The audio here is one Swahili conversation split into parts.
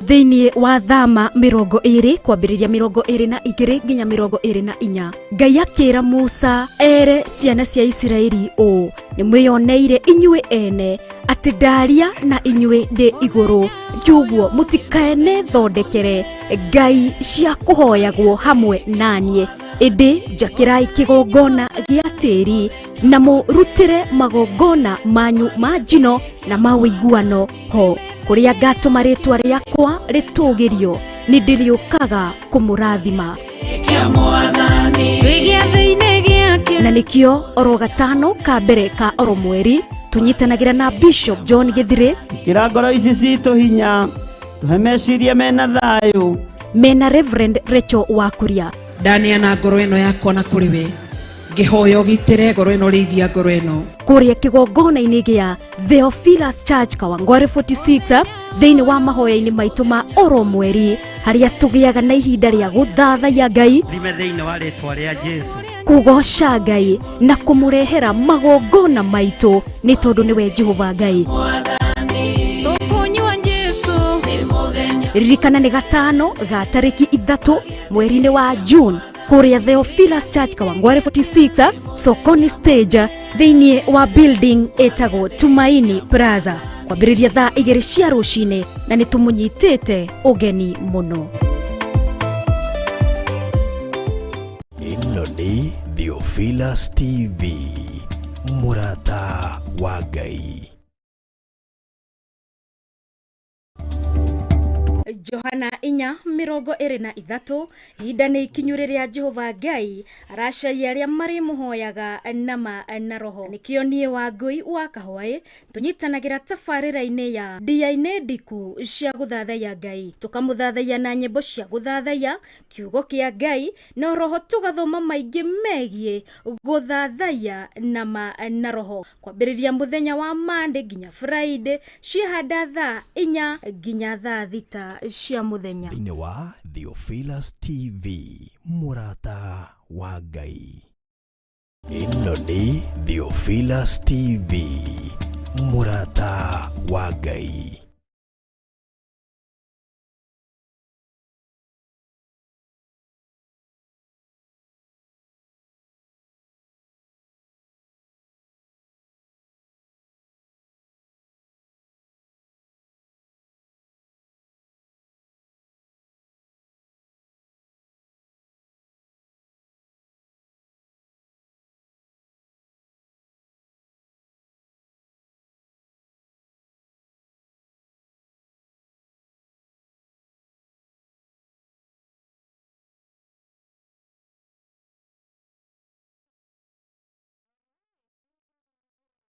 Thĩinĩ wa thama 20 kwambĩrĩria 22 nginya 24, Ngai akĩra Musa ere ciana cia Isiraeli ũũ: nĩ mwĩoneire inyuĩ ene atĩ ndaria na inyuĩ ndĩ igũrũ, kiuguo mũtikaene thondekere ngai cia kũhoyagwo hamwe naniĩ, ĩndĩ njakĩrai kĩgongona gĩa tĩri na mũrutĩre magongona manyu ma njino na ma ũiguano ho, kũrĩa ngatũma rĩtwa rĩakwa rĩtũgĩrio, nĩ ndĩrĩũkaga kũmũrathima. Na nĩkĩo oro gatano ka mbere ka oro mweri tunyitanagĩra na Bishop John Githire kĩra ngoro ici citũ hinya, tũhe meciria mena thayũ, mena Reverend Rachel Wakuria. Ndaneana ngoro ĩno yakwa na kũrĩ we, ngĩhoya ũgitĩre ngoro ĩno, rĩithia ngoro ĩno kũrĩa kĩgongona-inĩ gĩa Theophilus Church Kawangware 46 thĩinĩ wa mahoya-inĩ maitũ ma oro mweri, harĩa tũgĩaga na ihinda rĩa gũthathaiya Ngai, rime thĩinĩ wa rĩtwa rĩa Jesu, kũgoca Ngai na kũmũrehera magongona maitũ, nĩ tondũ nĩwe Jehova Ngai. Ririkana nĩ gatano ga tarĩki 3 mweri-inĩ wa June kũrĩa Theophilus Church Kawangware 46 Sokoni Stage thĩinĩ wa building ĩtagwo Tumaini Plaza, kwambĩrĩria thaa 2 cia rũcinĩ, na nĩ tũmũnyitĩte ũgeni mũno. Ĩno nĩ Theophilus TV, mũrata wa Ngai. Johana 4:23 ihinda nĩ ikinyu rĩrĩa Jehova Ngai aracaria arĩa marĩ mũhoyaga nama na roho. Nĩkĩo niĩ Wangui wa Kahwaĩ tũnyitanagĩra tabarĩra-inĩ ya ndiainĩ ndiku cia gũthathaiya Ngai, tũkamũthathaiya na nyĩmbo cia gũthathaiya kiugo kĩa Ngai, na roho tũgathoma maingĩ megiĩ gũthathaiya nama na roho, kwambĩrĩria mũthenya wa Monday nginya Friday ciahanda thaa 4 nginya thaa 6 cia mũthenya. Thĩinĩ wa Theophilus TV, mũrata wa Ngai. Ĩno nĩ Theophilus TV, mũrata wa Ngai.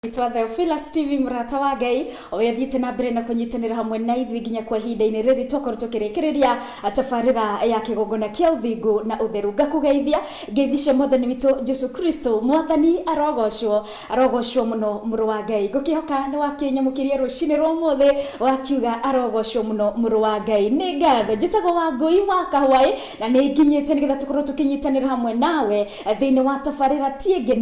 Itwa Theophilus TV, mũrata wa Ngai, oya thiĩte na mbere na kũnyitanĩra hamwe na ithuĩ nginya kwa ihinda-inĩ rĩrĩ twakorwo tũkĩrĩkĩrĩria tabarĩra ya kĩgongona kĩa ũthingu na ũtheru. Ngakugeithia ngeithi mwathani witũ Jesu Kristo, mwathani arogocwo mũno mũrũ wa Ngai. Ngũkĩhoka nĩ wakĩnyamũkĩria rũcinĩ rwa ũmũthĩ wakiuga arogocwo mũno mũrũ wa Ngai. Nĩ ngatho, njĩtagwo Wangui wa Kahwaĩ na nĩ nginyĩte nĩgetha tũkorwo tũkĩnyitanĩra hamwe nawe thĩinĩ wa tabarĩra tiĩngĩ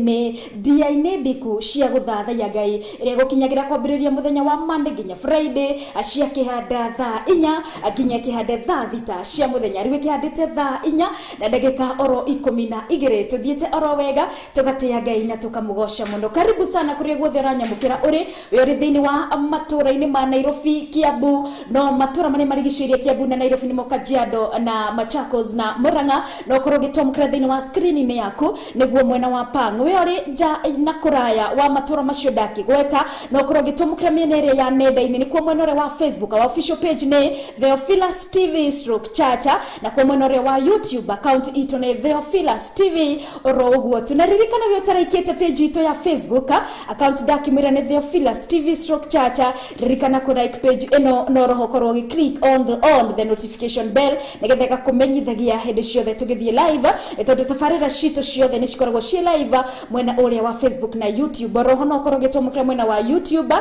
ndiainĩ ndiku cia gũthatha ya Ngai, ĩrĩa gũkinyagira kwambĩrĩria mũthenya wa Monday nginya Friday cia kĩhanda thaa 4 nginya kĩhanda thaa 6 cia mũthenya. Rĩu kĩhandĩte thaa 4 na ndagĩka oro 12 tũthiĩte oro wega tũgatĩa Ngai na tũkamũgoca mũno. Karibu sana kũrĩa guothe ũranyamũkĩra ũrĩ thĩinĩ wa matũra-inĩ ma Nairobi, Kiambu, no matũra marĩa marigicĩirie Kiambu na Nairobi nĩmo Kajiado na Machakos na Murang'a, no ũkorwo ũgĩtwamũkĩra thĩinĩ wa screen-inĩ yaku nĩguo mwena wa Pang'u. We ũrĩ nja na kũraya wa matũra macio ndakĩgweta, no ũkorwo ũgĩtwamũkĩra mĩena ĩrĩa ya nenda-inĩ, nĩkuo mwena ũrĩa wa Facebook wa official page nĩ Theophilus TV /Church, na kwa mwena ũrĩa wa YouTube account itũ nĩ Theophilus TV oro ũguo. Tunaririkana we ũtaraikĩte page itũ ya Facebook account ndakĩmwĩra nĩ Theophilus TV /Church, ririkana kũ like page ĩno no roho korwo ũgĩ click on the notification bell nĩgetha gakũmenyithagia hĩndĩ ciothe tũgĩthiĩ live, tondũ tabarĩra citũ ciothe nĩ cikoragwo ciĩ live mwena ũrĩa wa Facebook na YouTube. Roho no wakorwo gitwamukira mwena wa YouTube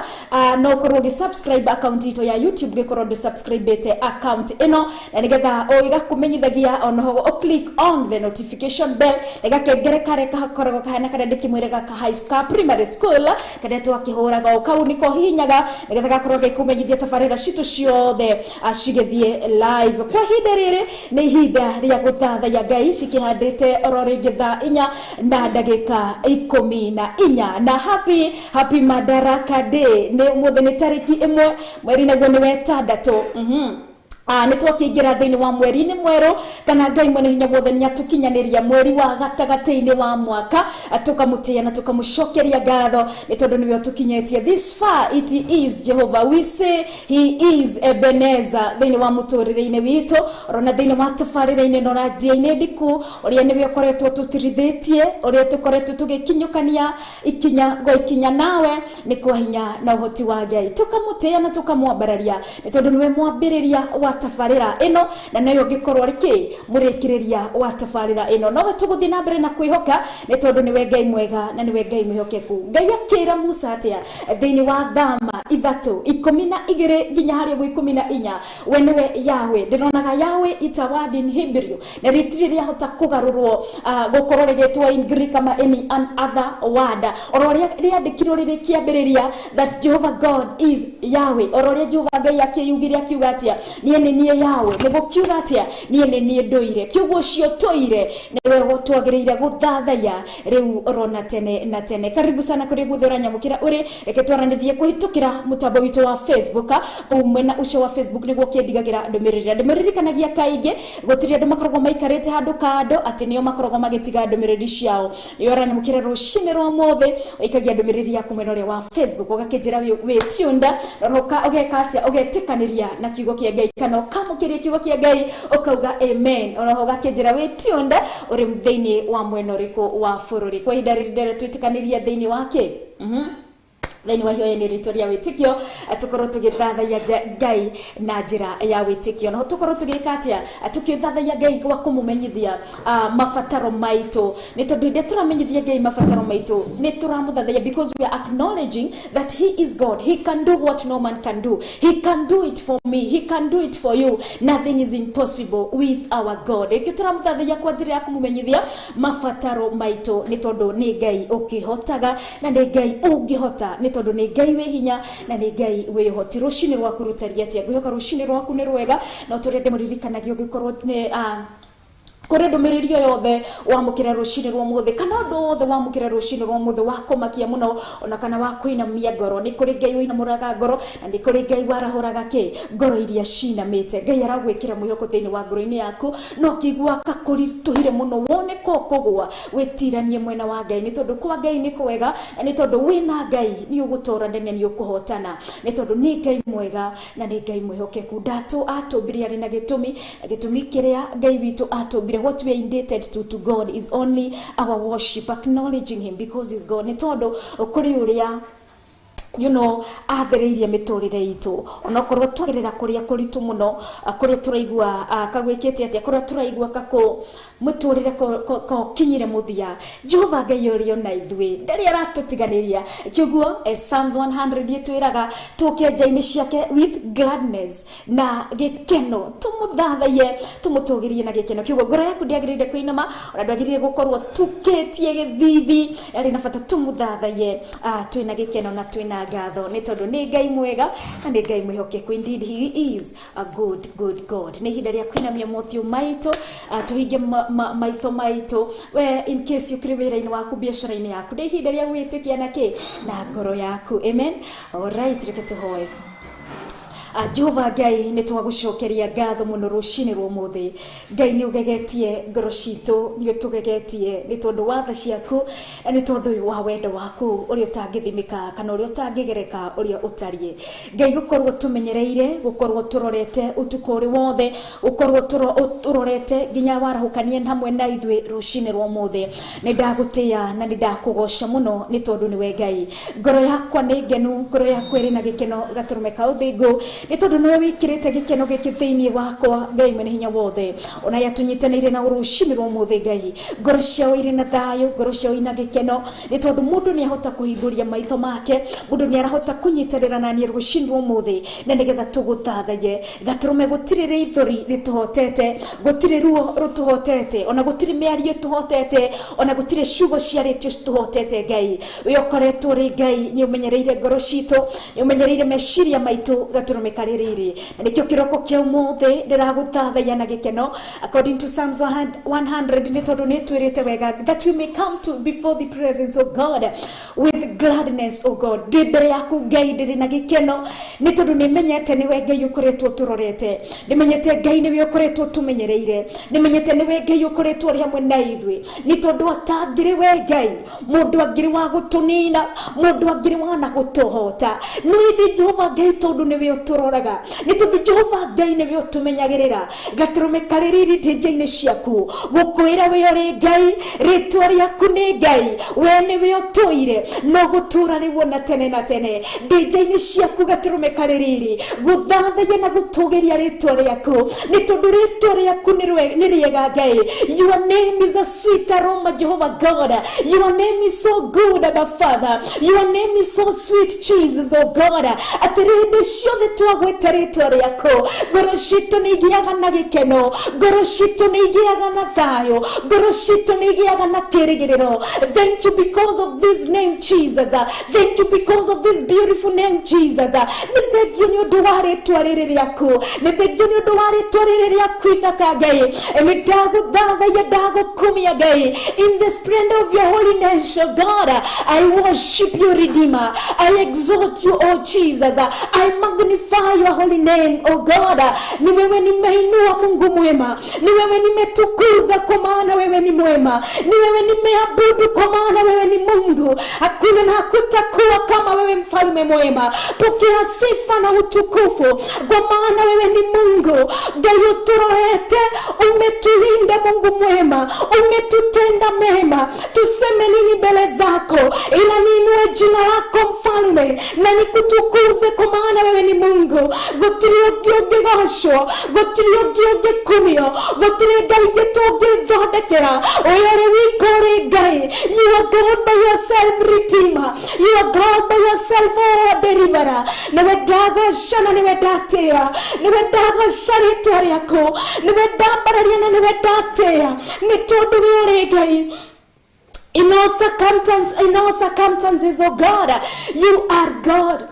no korwo gi subscribe account ito ya YouTube gikorwo de subscribe te account ino na nigetha igakumenyithagia ono o click on the notification bell igakengere kare kakorwo kahana kada ndikimwirega ka high school primary school kada twakihuraga ukau niko hinyaga nigetha gakorwo gikumenyithia tafarira citu ciothe cigithie live kwa hinda riri ni hinda ria guthatha ya Ngai cikihandite ororingi thaa 4 na ndagika 14 na happy Madaraka Day ni muthenya tariki 1 mweri naguo ni wetandatu nitwakiingira thiini wa mweri ni mweru kana Ngai mwene hinya wothe ni atukinyaniria mweri wa gatagati-ini wa mwaka tukamutia na tukamucokeria ngatho ni tondu niwe atukinyetie this far. It is Jehovah, we say he is Ebenezer thiini wa muturire-ini witu rona thiini wa tafarira-ini no radio-ini ndiku uria niwe ukoretwo tutirithetie uria tukoretwo tugikinyukania ikinya nawe ni kwa hinya na uhoti wa Ngai tukamutia na tukamwambararia ni tondu niwe mwambiriria wa tafarira ino na nayo gikorwo riki murikiriria wa tafarira ino no tuguthi na mbere na kwihoka ni tondu niwe Ngai mwega na niwe Ngai mwihokeku. Ngai akira Musa atia thiini wa Thama 3:12 nginya hari 14 we niwe Yahweh. Ndironaga Yahweh ita word in Hebrew na ritiriria hota kugarurwo gukorwo rigitwa in Greek ama any other word ororia riandikirwo riri kiambiriria that Jehovah God is Yahweh ororia Jehovah Ngai akiyugiria akiugatia niye yawe nigo kiugatia niye ndoire kiugo cio toire niwe gotwagiriire guthathaya riu rona tene na tene. Karibu sana kuri guthura nyamukira uri reke twaranithie kuhitukira mutambo witu wa Facebook umena ucio wa Facebook nigo kiendigagira ndumiriri kanagia kaige gutiri andu makoragwo maikarite handu kando ati niyo makoragwo magitiga ndumiriri ciao niyo ranyamukira rushine rwa mothe ikagia ndumiriri yaku mwena uri wa Facebook ugakijira wi tunda roka ugekatia ugetikaniria na kiugo kia Ngai kana kamukiria kiugo kia Ngai ukauga amen ono ugakijira wi tunda uri thiini wa mwena uriku wa fururi kwa ihinda riri twitikaniria thiini wake theni wa hiyo ni ritoria witikio atukorwo tugithathaya Ngai na njira ya witikio no tukorwo tugikatia tukithathaya Ngai kwa kumumenyithia mafataro maitu ni tondu inde turamenyithia Ngai mafataro maitu ni turamuthathaya because we are acknowledging that he is God. He can do what no man can do. He can do it for me, he can do it for you. Nothing is impossible with our God. Iki turamuthathaya kwa njira ya kumumenyithia mafataro maitu ni tondu ni Ngai ukihotaga na ni Ngai ungihota tondu ni Ngai we hinya na ni Ngai we hoti rushini rwa kurutaria atia gwihoka rushini rwaku ni rwega no turende muririkanagia gikorwo ni kore ndumiriri yothe wamukira rushini rwa muthe kana ndothe wamukira rushini rwa muthe wakomakia muno ona kana wakuinamia ngoro ni kuri Ngai wina muraga ngoro na ni kuri Ngai warahuraga ki ngoro iria cinamite Ngai aragwikira mwihoko thiini wa ngoro-ini yaku no kigwa kakurituhire muno wone kokogwa witiranie mwena wa Ngai ni tondu kwa Ngai ni kwega ni tondu wina Ngai ni ugutora ndene ni ukuhotana ni tondu ni Ngai mwega na ni Ngai mwihokeku ndatu atumbire ari na gitumi kiria Ngai witu atumbire. What we are indebted to God is only our worship, acknowledging him because he's God. Ni tondu kuri uria atheririe miturire itu onokorwo twagirira kuria kuritu muno kuria turaigua kagwikite atia kuria turaigua kako muturire ko kinyire muthia Jehova Ngai urio na ithwe ndari aratutiganiria kiguo Psalms 100 yetwiraga tukenja-ini ciake with gladness na gikeno tumuthathaye tumutugirie na gikeno kiguo ngoro yaku ndiagirire kuinama ona ndagirire gukorwo tuketie githithi ari na bata tumuthathaye twina gikeno na twina ngatho ni tondu ni Ngai mwega na ni Ngai mwihokeku. Indeed he is a good God. Ni hinda ria kwinamia mothio maito tuhinge maitho maito we in case you kiribira-ini waku biashara-ini yaku ni hinda ria gwitikia naki na ngoro yaku. Amen. Alright, reke tuhoe. Jehova Ngai ni twagucokeria ngatho muno rushini rwa muthe Ngai ni ugegetie ngoro citu ni tugegetie ni tondu wa tha ciaku ni tondu wa wendo waku uri utangithimika kana uri utangigereka uri utarie Ngai gukorwo tumenyereire gukorwo turorete utukuri wothe gukorwo turorete ginya warahukanie hamwe na ithwe rushini rwa muthe ni ndagutia na ni ndakugosha muno ni tondu ni we Ngai ngoro yakwa ni ngenu ngoro yakwa iri na gikeno gaturumeka uthingu nĩ tondũ nĩwe wĩkĩrĩte gĩkeno gĩkĩ thĩinĩ wakwa Ngai mwene hinya wothe. Ona yatunyitanĩire na rũciinĩ rwa ũmũthĩ Ngai, ngoro ciao irĩ na thayũ, ngoro ciao ina gĩkeno, nĩ tondũ mũndũ nĩ ahota kũhingũria maitho make, mũndũ nĩ arahota kũnyitanĩra na niĩ rũciinĩ rwa ũmũthĩ, na nĩgetha tũgũthathaye. Gatũrũme gũtirĩ rĩithori rĩtũhotete, gũtirĩ ruo rũtũhotete, ona gũtirĩ mĩario tũhotete, ona gũtirĩ ciugo ciarĩtio tũhotete Ngai. We ũkoretwo rĩ Ngai, nĩ ũmenyereire ngoro citũ, nĩ ũmenyereire meciria maitũ Gatũrũme karĩ rĩrĩ. Na nĩkĩo kĩroko kĩa ũmũthĩ ndĩragũthathaya na gĩkeno according to Psalms 100, nĩ tondũ nĩ twĩrĩte wega that we may come to before the presence of God with gladness, O God. Ndĩ mbere yaku Ngai ndĩrĩ na gĩkeno, nĩ tondũ nĩ menyete nĩwe Ngai ũkoretwo tũrorete, nĩ menyete Ngai nĩwe ũkoretwo tũmenyereire, nĩ menyete nĩwe Ngai ũkoretwo ũrĩ hamwe na ithuĩ, nĩ tondũ atangĩrĩ we Ngai mũndũ angĩrĩ wa gũtũnina, mũndũ angĩrĩ wa na gũtũhota. No ĩndĩ Jehova Ngai tondũ nĩwe ũtũroraga, nĩ tondũ Jehova Ngai nĩwe ũtũmenyagĩrĩra. Gatũrũme karĩ rĩrĩ ndĩnja-inĩ ciaku gũkwĩra we ũrĩ Ngai, rĩtwa rĩaku nĩ Ngai, we nĩwe ũtũire no gũtũra rĩu na tene na tene. Ndĩnja-inĩ ciaku Gatũrũme karĩ rĩrĩ gũthathaya na gũtũgĩria rĩtwa rĩaku, nĩ tondũ rĩtwa rĩaku nĩ rĩega Ngai. Your name is a sweet aroma, Jehovah God. Your name is so good, Abba Father. Your name is so sweet, Jesus, oh God. Atĩrĩndĩ ciothe twagwĩte rĩtwa rĩaku, ngoro citũ nĩ igĩaga na gĩkeno, ngoro citũ nĩ igĩaga na thayũ, ngoro citũ nĩ igĩaga na kĩrĩgĩrĩro. Thank you because of this name, Jesus. Thank you because of this beautiful name, Jesus. Nĩ thengio nĩ ũndũ wa rĩtwa rĩrĩ rĩaku, nĩ thengio nĩ ũndũ wa rĩtwa rĩrĩ rĩaku ithaka Ngai. Nĩ ndagũthathaya, ndagũkumia Ngai. In the splendor of your holiness, oh God, I worship you, Redeemer. I exalt you, oh Jesus. I magnify your holy name, oh God. Ni wewe nimeinua Mungu mwema, ni wewe nimetukuza kwa maana wewe ni mwema, ni wewe nimeabudu kwa maana wewe ni Mungu. Hakuna na hakutakuwa kama wewe, mfalme mwema. Pokea sifa na utukufu kwa maana wewe ni Mungu. Ngai uturorete, umetulinda Mungu mwema, umetutenda mema. Tuseme nini mbele zako ila niinue jina lako mfalme na nikutukuze kwa maana wewe ni Mungu. Gutiri ũngĩgocwo, gutiri ũngĩkumio, gutiri Ngai ũngĩtũngĩthondekera. Wewe wiko ũrĩ Ngai. You are God by yourself, Redeemer. You are God by yourself, oh Deliverer. Niwe ndagoca na niwe ndatĩa, niwe ndagoca rĩtwa rĩaku, niwe ndambararia na niwe ndatĩa, nĩ tondũ we ũrĩ Ngai. In all circumstances, oh God, you are God.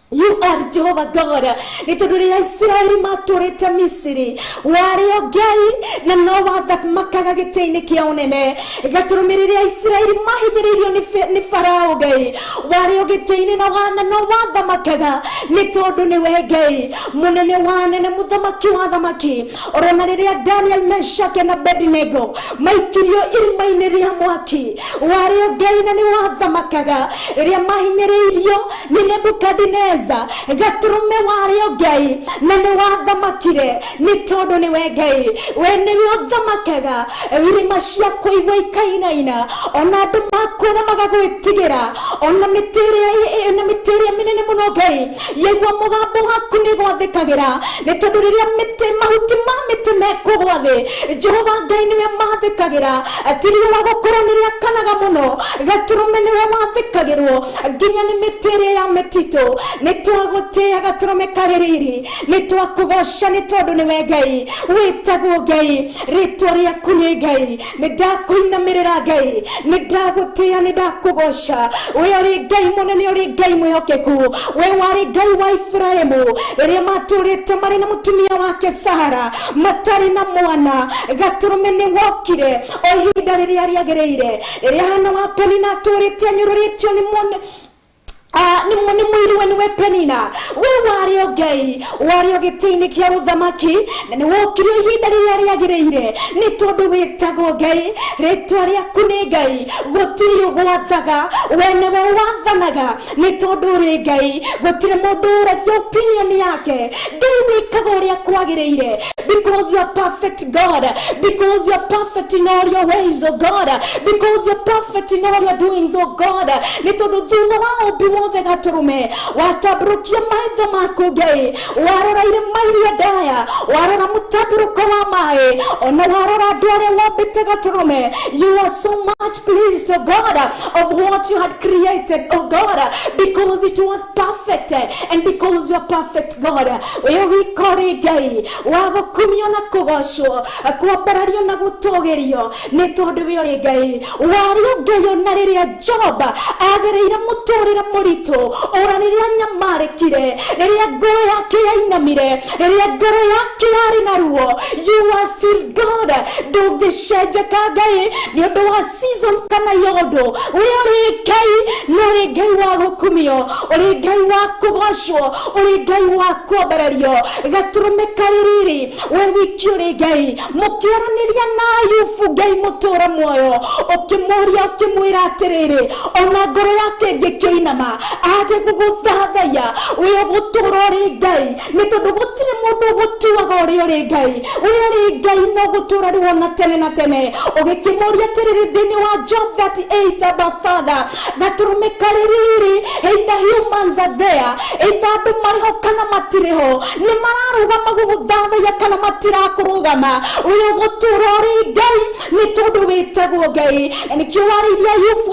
You are Jehovah God. Nĩ tondũ rĩrĩa Isiraeli matũrĩte Misiri, warĩ o Ngai na no wathamakaga gĩtĩ-inĩ kĩa ũnene. Gatũrũme rĩrĩa Isiraeli mahinyĩrĩirio nĩ Farao Ngai, warĩ o gĩtĩ-inĩ na no wathamakaga, nĩ tondũ nĩwe Ngai mũnene wa anene, mũthamaki wa thamaki. Orona rĩrĩa Daniel, Meshach na Abednego maikirio irima-inĩ rĩa mwaki, warĩ o Ngai na nĩ wathamakaga. Rĩrĩa mahinyĩrĩirio nĩ Nebukadneza, Gatũrũme warĩ o Ngai na nĩ wathamakire, nĩ tondũ nĩwe Ngai. We nĩwe ũthamakaga, irĩma ciaku igua ikainaina, ona andũ makũra magagwĩtigĩra, ona mĩtĩ ĩrĩa mĩnene mũno Ngai yaigua mũgambo waku nĩ gwathĩkagĩra, nĩ tondũ rĩrĩa mahuti ma mĩtĩ mekũgwa thĩ, Jehova Ngai nĩwe mathĩkagĩra. Atirio wa gũkorwo nĩ rĩakanaga mũno, Gatũrũme nĩwe wathĩkagĩrwo nginya nĩ mĩtĩ ĩrĩa ya mĩtitũ. Nĩ twagũtĩa Gatũrũme karĩ rĩrĩ, nĩ twakũgoca nĩ tondũ nĩwe Ngai. Wĩtagwo Ngai, rĩtwa rĩaku nĩ Ngai. Nĩ ndakũinamĩrĩra Ngai, nĩ ndagũtĩa, nĩ ndakũgoca. We ũrĩ Ngai mũnene, ũrĩ Ngai mwĩhokeku. We warĩ Ngai wa Ibrahimu rĩrĩa matũrĩte marĩ na mũtumia wake Sara, matarĩ na mwana. Gatũrũme nĩ wokire o ihinda rĩrĩa rĩagĩrĩire, rĩrĩa Hana wa Penina atũrĩte anyũrũrĩtio nĩ nĩ mũiriwe nĩwe Penina. We warĩ o Ngai, warĩ o gĩtĩ-inĩ kĩa ũthamaki na nĩ wokire ihinda rĩrĩa rĩagĩrĩire, nĩ tondũ wĩtagwo Ngai, rĩtwa rĩaku nĩ Ngai. Gũtirĩ ũgwathaga, we nĩwe wathanaga, nĩ tondũ ũrĩ Ngai. Gũtirĩ mũndũ ũragia opinion yake, Ngai wĩkaga ũrĩa kwagĩrĩire. because you are perfect, God, because you are perfect in all your ways, oh God, because you are perfect in all your doings, oh God. Nitondo thutha wa ũmbi wothe gaturume watabrukia maitho maku Ngai, warora ire mairia ndaya, warora mutaburuko wa mai, ona warora andu aria wombite gaturume. You are so much pleased, oh God, of what you had created, oh God, because it was perfect, and because you are perfect, God. We call it Ngai wago kumio na kugocwo kwambarario na gutogerio ni tondu we uri Ngai wario Ngai ona riria Job agereire muturire muritu ora riria nyamarikire riria ngoro yake yainamire riria ngoro yake yari na ruo. You are still God, ndungicenjeka Ngai ni undu wa season kana yodo. We uri Ngai no uri Ngai wa gukumio, uri Ngai wa kugocwo, uri Ngai wa kwambarario gaturume kaririri. We wikiure Ngai mukiaraniria na Ayubu Ngai mutura muoyo ukimuria ukimwira atiriri ona ngoro yake ngikiinama age guguthathaya we gutura uri Ngai ni tondu gutire mundu gutuaga uri Ngai. We uri Ngai no gutura ri wona tene na tene ugikimuria atiriri thini wa Job 38 Abba Father gaturume kaririri. Either humans are there, either andu mariho kana matiriho, ni mararugama guguthathaya kana matira kurugama. We gutura uri Ngai ni tondu witagwo Ngai. Nikio wariria Ayubu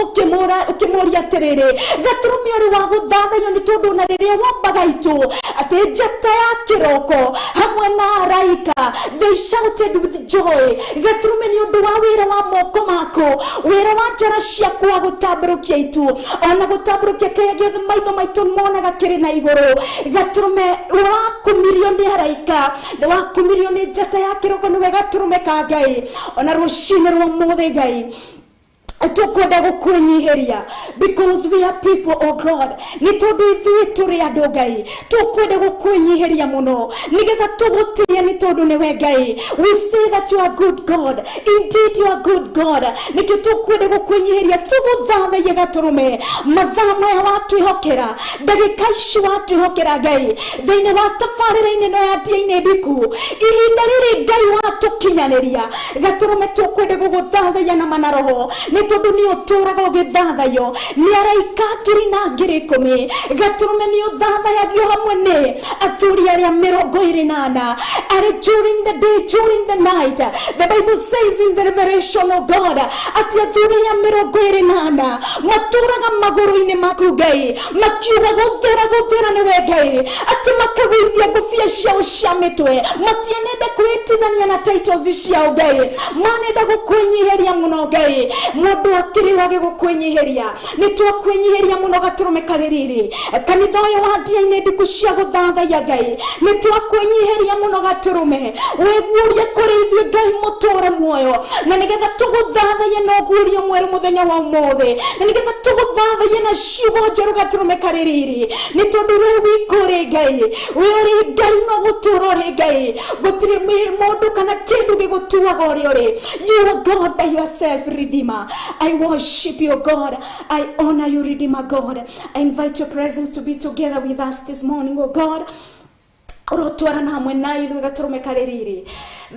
ukimuria atiriri gaturume uri wa guthathaya ni tondu na riria wambaga itu ati njata ya kiroko hamwe na araika they shouted with joy. Gaturume ni undu wa wira wa moko mako, wira wa njara ciaku wa gutamburukia itu ona gutamburukia kiria giothe maitho maitu monaga kiri na iguru. Gaturume wakumirio ni araika, wakumirio ni njata ya kiroko niwe gaturume ka Ngai ona rucini rwa muthe Ngai tukwenda gukwenyiheria because we are people, oh God, ni tondu ithui turi andu Ngai tukwenda gukwenyiheria muno nigetha tugutie ni tondu niwe Ngai. We say that you are good God, indeed you are good God. Nikio tukwenda gukwenyiheria tuguthathaiye gaturume mathaa maya watwihokera ndagika ici watwihokera Ngai thiini wa tabarĩra-inĩ no ya Dia-inĩ Ndiku ihinda rĩrĩ Ngai watukinyaniria gaturume tukwenda guguthathaiya na manaroho ni tondu ni uturaga ugithathayo ni araika ngiri na ngiri 10 gaturume ni uthathayagio hamwe ni athuri aria 28 are during the day, during the night. The Bible says in the Revelation of God ati athuri ya 28 maturaga maguru-ini maku Ngai makiuga guthera niwe Ngai ati makagwithia ngũbia ciao cia mitwe matienenda kwĩtithania na titles ciao Ngai manenda gukwenyiheria muno Ngai. Mundu akiri wage gukwenyiheria ni twakwenyiheria muno gaturume kaririri kanitha uyu wa Dia-inĩ Ndiku cia guthathaiya Ngai ni twakwenyiheria muno gaturume wegurie kuri ithuĩ Ngai mutura muoyo na nigetha tuguthathaiye no gurio mweru muthenya wa umuthi na nigetha tuguthathaiye na ciugo njeru gaturume kaririri ni tondu we wikuri Ngai we uri Ngai no gutura uri Ngai gutire mundu kana kindu gigutuaga uri. You are God by yourself, Redeemer. I worship you, God. I honor you, Redeemer, God. I invite your presence to be together with us this morning, oh God. Urotwarana hamwe na ithuĩ gaturume kaririri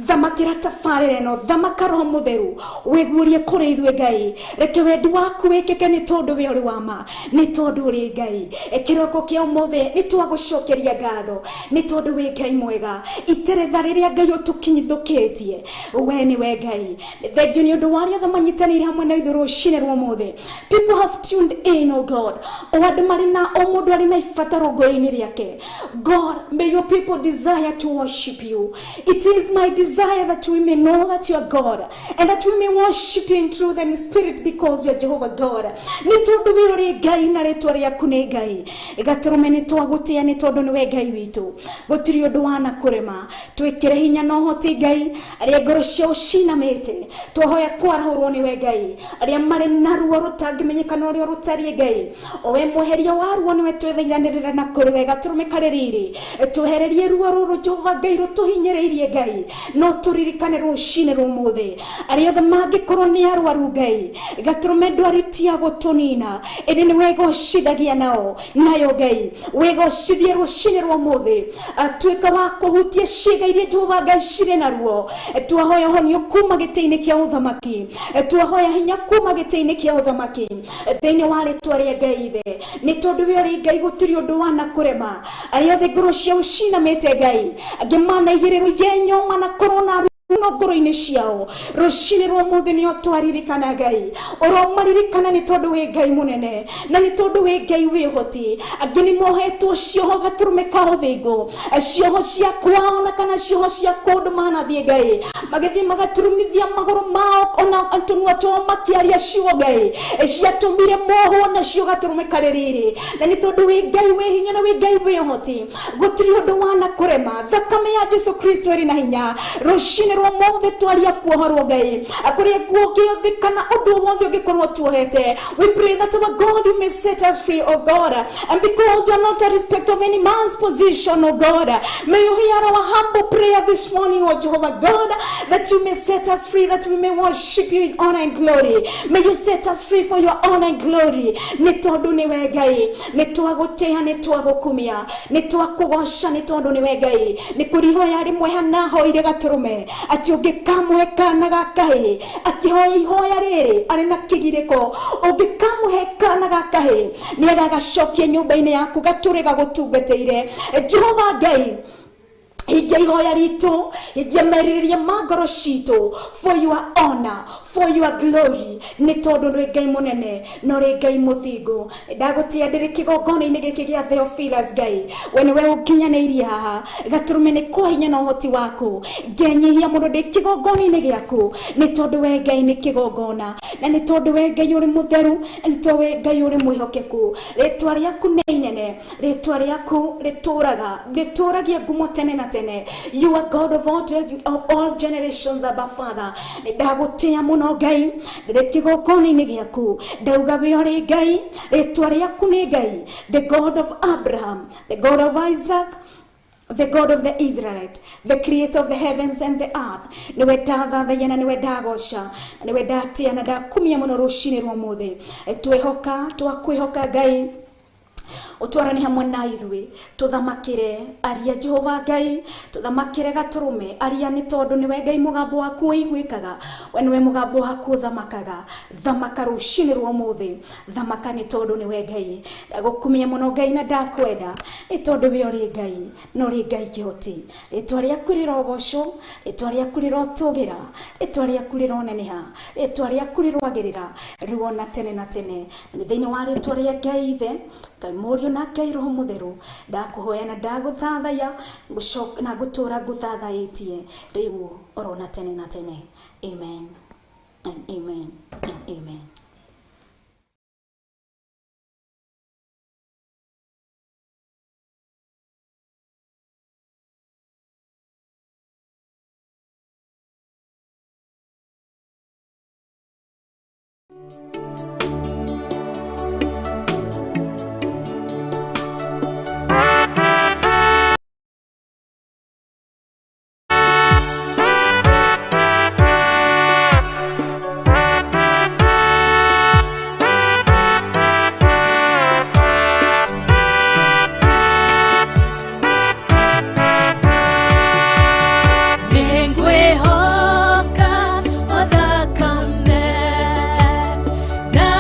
thamakĩra tabarĩra ĩno thamaka Roho Mũtheru wegurie kũrĩ ithuĩ Ngai reke wendi waku wĩkĩke nĩ tondũ we ũrĩ wa ma nĩ tondũ ũrĩ Ngai kĩroko kĩa ũmũthĩ nĩ twagũcokeria ngatho nĩ tondũ wĩ Ngai mwega iteretha rĩrĩa Ngai ũtũkinyithũkĩtie we nĩwe Ngai. Thengiũ nĩ ũndũ wa arĩa othe manyitanĩire hamwe na ithuĩ rũcinĩ rwa ũmũthĩ. People have tuned in, oh God, o andũ marĩ na o mũndũ arĩ na ibataro ngoro-inĩ rĩake. God, may your people desire to worship you. It is my desire that we may know that you are God and that we may worship you in truth and in spirit because you are Jehovah God. Ni tondu we uri Ngai na ritwa riaku ni Ngai gaturume ni twagutia ni tondu ni we Ngai witu gutiri undu wana kurema twikire hinya no hoti Ngai aria ngoro cio cinamite twohoya kwarahurwo ni we Ngai aria mari na ruo rutangimenyekana uria rutari Ngai o we mweheria wa ruo ni we twethayanirira na kuri we gaturume kaririri tuhere turekererie ruo ruru Jehova Ngai rutuhinyereirie Ngai no turirikane rucine rumuthi aria othe mangikorwo ni arwaru Ngai gaturume ndwaritia gutunina indi ni wegocithagia nao nayo Ngai wegocithie rucine rumuthi atuika wa kuhutia ciĩga iria Jehova Ngai cirĩ naruo twahoya honio kuma gĩtĩ-inĩ kĩa ũthamaki twahoya hinya kuma gĩtĩ-inĩ kĩa ũthamaki thĩinĩ wa rĩtwa rĩa Ngai Ithe nĩ tondũ we ũrĩ Ngai gũtirĩ ũndũ wana kũrema arĩa othe ngoro ciao cinamĩte Ngai angĩ manaigĩrĩrwo yenyo manakorwo na no ngoro-inĩ ciao rũcinĩ rwa mũthĩ nĩo twaririkana Ngai ũromaririkana nĩ tondũ wĩ Ngai mũnene na nĩ tondũ wĩ Ngai wĩhoti angĩ nĩ mohetwo cioho gatũrũme ka ũthingu cioho cia kwao na kana cioho cia kũndũ manathiĩ Ngai magĩthiĩ magaturumithia magũrũ mao ona tũnua twao makĩaria ciugo Ngai ciatũmire mohwo nacio gatũrũme karĩ rĩrĩ na nĩ tondũ wĩ Ngai wĩ hinya na wĩ Ngai wĩhoti gũtirĩ ũndũ wana kũrema thakame ya Jesu Kristo ĩrĩ na hinya rũcinĩ rwa mũthĩ twaria kuohorwo Ngai akũrĩa guongĩothĩ kana ũndũ wothe ũngĩkorwo tuohete we pray that our God you may set us free oh God and because you are not a respect of any man's position oh God may you hear our humble prayer this morning oh Jehovah God that you may set us free that we may worship you in honor and glory may you set us free for your honor and glory nĩ tondũ nĩwe Ngai nĩ twagũtĩĩa nĩ twagũkumia nĩ twakũgoca nĩ tondũ nĩwe Ngai nĩ kũrihoya rĩmwe hana hoire gatũrũme ati ũngĩkamũhe kana gakahĩ akĩhoya ihoya rĩrĩ arĩ na kĩgirĩko ũngĩkamũhe kana gakahĩ nĩ agagacokia nyũmba-inĩ yaku gatũre gagũtungatĩire Jehova Ngai hingia ihoya ritũ hingia merirĩria ma ngoro citũ for your honor for your glory nĩ tondũ nĩ Ngai mũnene no rĩ Ngai mũthingu ndagũtĩa ndĩrĩ kĩgongona-inĩ gĩkĩ gĩa Theophilus Ngai we nĩwe ũnginyanĩirie haha gatũrũme nĩ kwa hinya na ũhoti waku ngenyihia mũndũ ndĩ kĩgongona-inĩ gĩaku nĩ tondũ we Ngai nĩ kĩgongona na nĩ tondũ we Ngai ũrĩ mũtheru na nĩ tondũ we Ngai ũrĩ mwĩhokeku rĩtwa rĩaku nĩ inene rĩtwa rĩaku rĩtũragia ngumo tene na tene you are God of all generations above Father ndagũtĩa mũno Ngai ndĩ kĩgongona-inĩ gĩaku ndauga we ũrĩ Ngai rĩtwa rĩaku nĩ Ngai the God of Abraham the God of Isaac the God of the Israelite, the creator of the heavens and the earth. Niwe ndathathaiya na niwe ndagoca na niwe ndatia na ndakumia mũno rũcinĩ rwa mũthĩ twakwĩhoka Ngai utwarane hamwe na ithuĩ tuthamakire aria Jehova Ngai tuthamakire gatũrũme aria nĩ tondũ nĩwe Ngai mũgambo waku ũiguĩkaga we nĩwe mũgambo waku ũthamakaga thamaka rũcinĩ rwa mũthĩ thamaka nĩ tondũ nĩwe Ngai ndagũkumia mũno Ngai na ndakwenda nĩ tondũ we ũrĩ Ngai no rĩ Ngai kĩhoti rĩtwa rĩaku rĩrogocwo rĩtwa rĩaku rĩrotũgĩra rĩtwa rĩaku rĩroneneha rĩtwa rĩaku rĩrwagĩrĩra rĩwona tene na tene thĩinĩ wa rĩtwa rĩa Ngai Ithe Ngai Mũriũ na Ngai Roho Mũtheru ndakũhoya na ndagũthathaiya na ngũtũra ngũthathaitie rĩu orona tene na tene amen and amen and amen. Na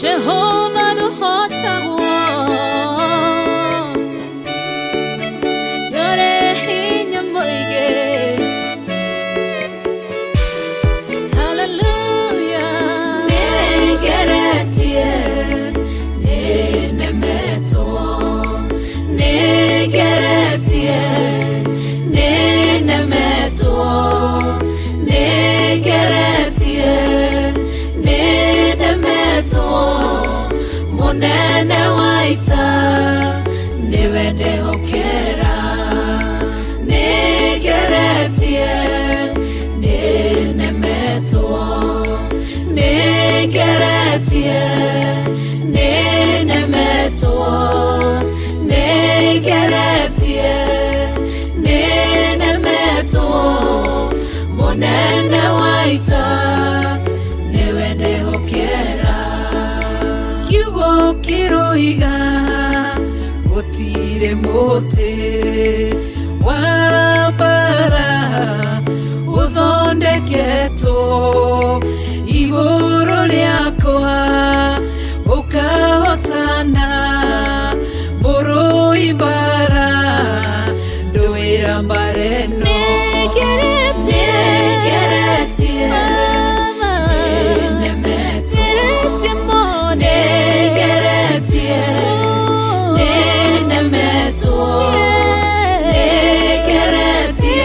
Jehovah no hotago Yore hinya moige Hallelujah Negeretie Nenemeto Negeretie Nenemeto Negeretie Nenemeto Monene waita Niwende hokera Negeretie Nenemeto Negeretie Nenemeto Negeretie Nenemeto Monene waita Niwende hokera Kiwo kiroiga Gotire mote Wabara Uthondeketo Iguru liakwa Ukahotana Buru ibara Doira mbareno Negeretie Negeretie Nenemeto Negeretie Nenemeto Negeretie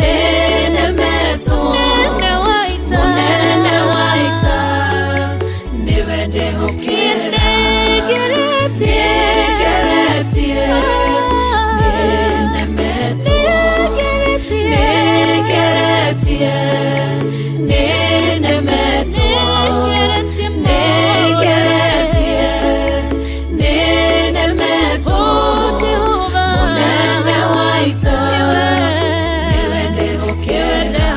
Nenemeto Monene waita Niwende hokera Negeretie Nenemeto Negeretie Nenemeto Negeretie Nenemeto Monene waita Niwende hokera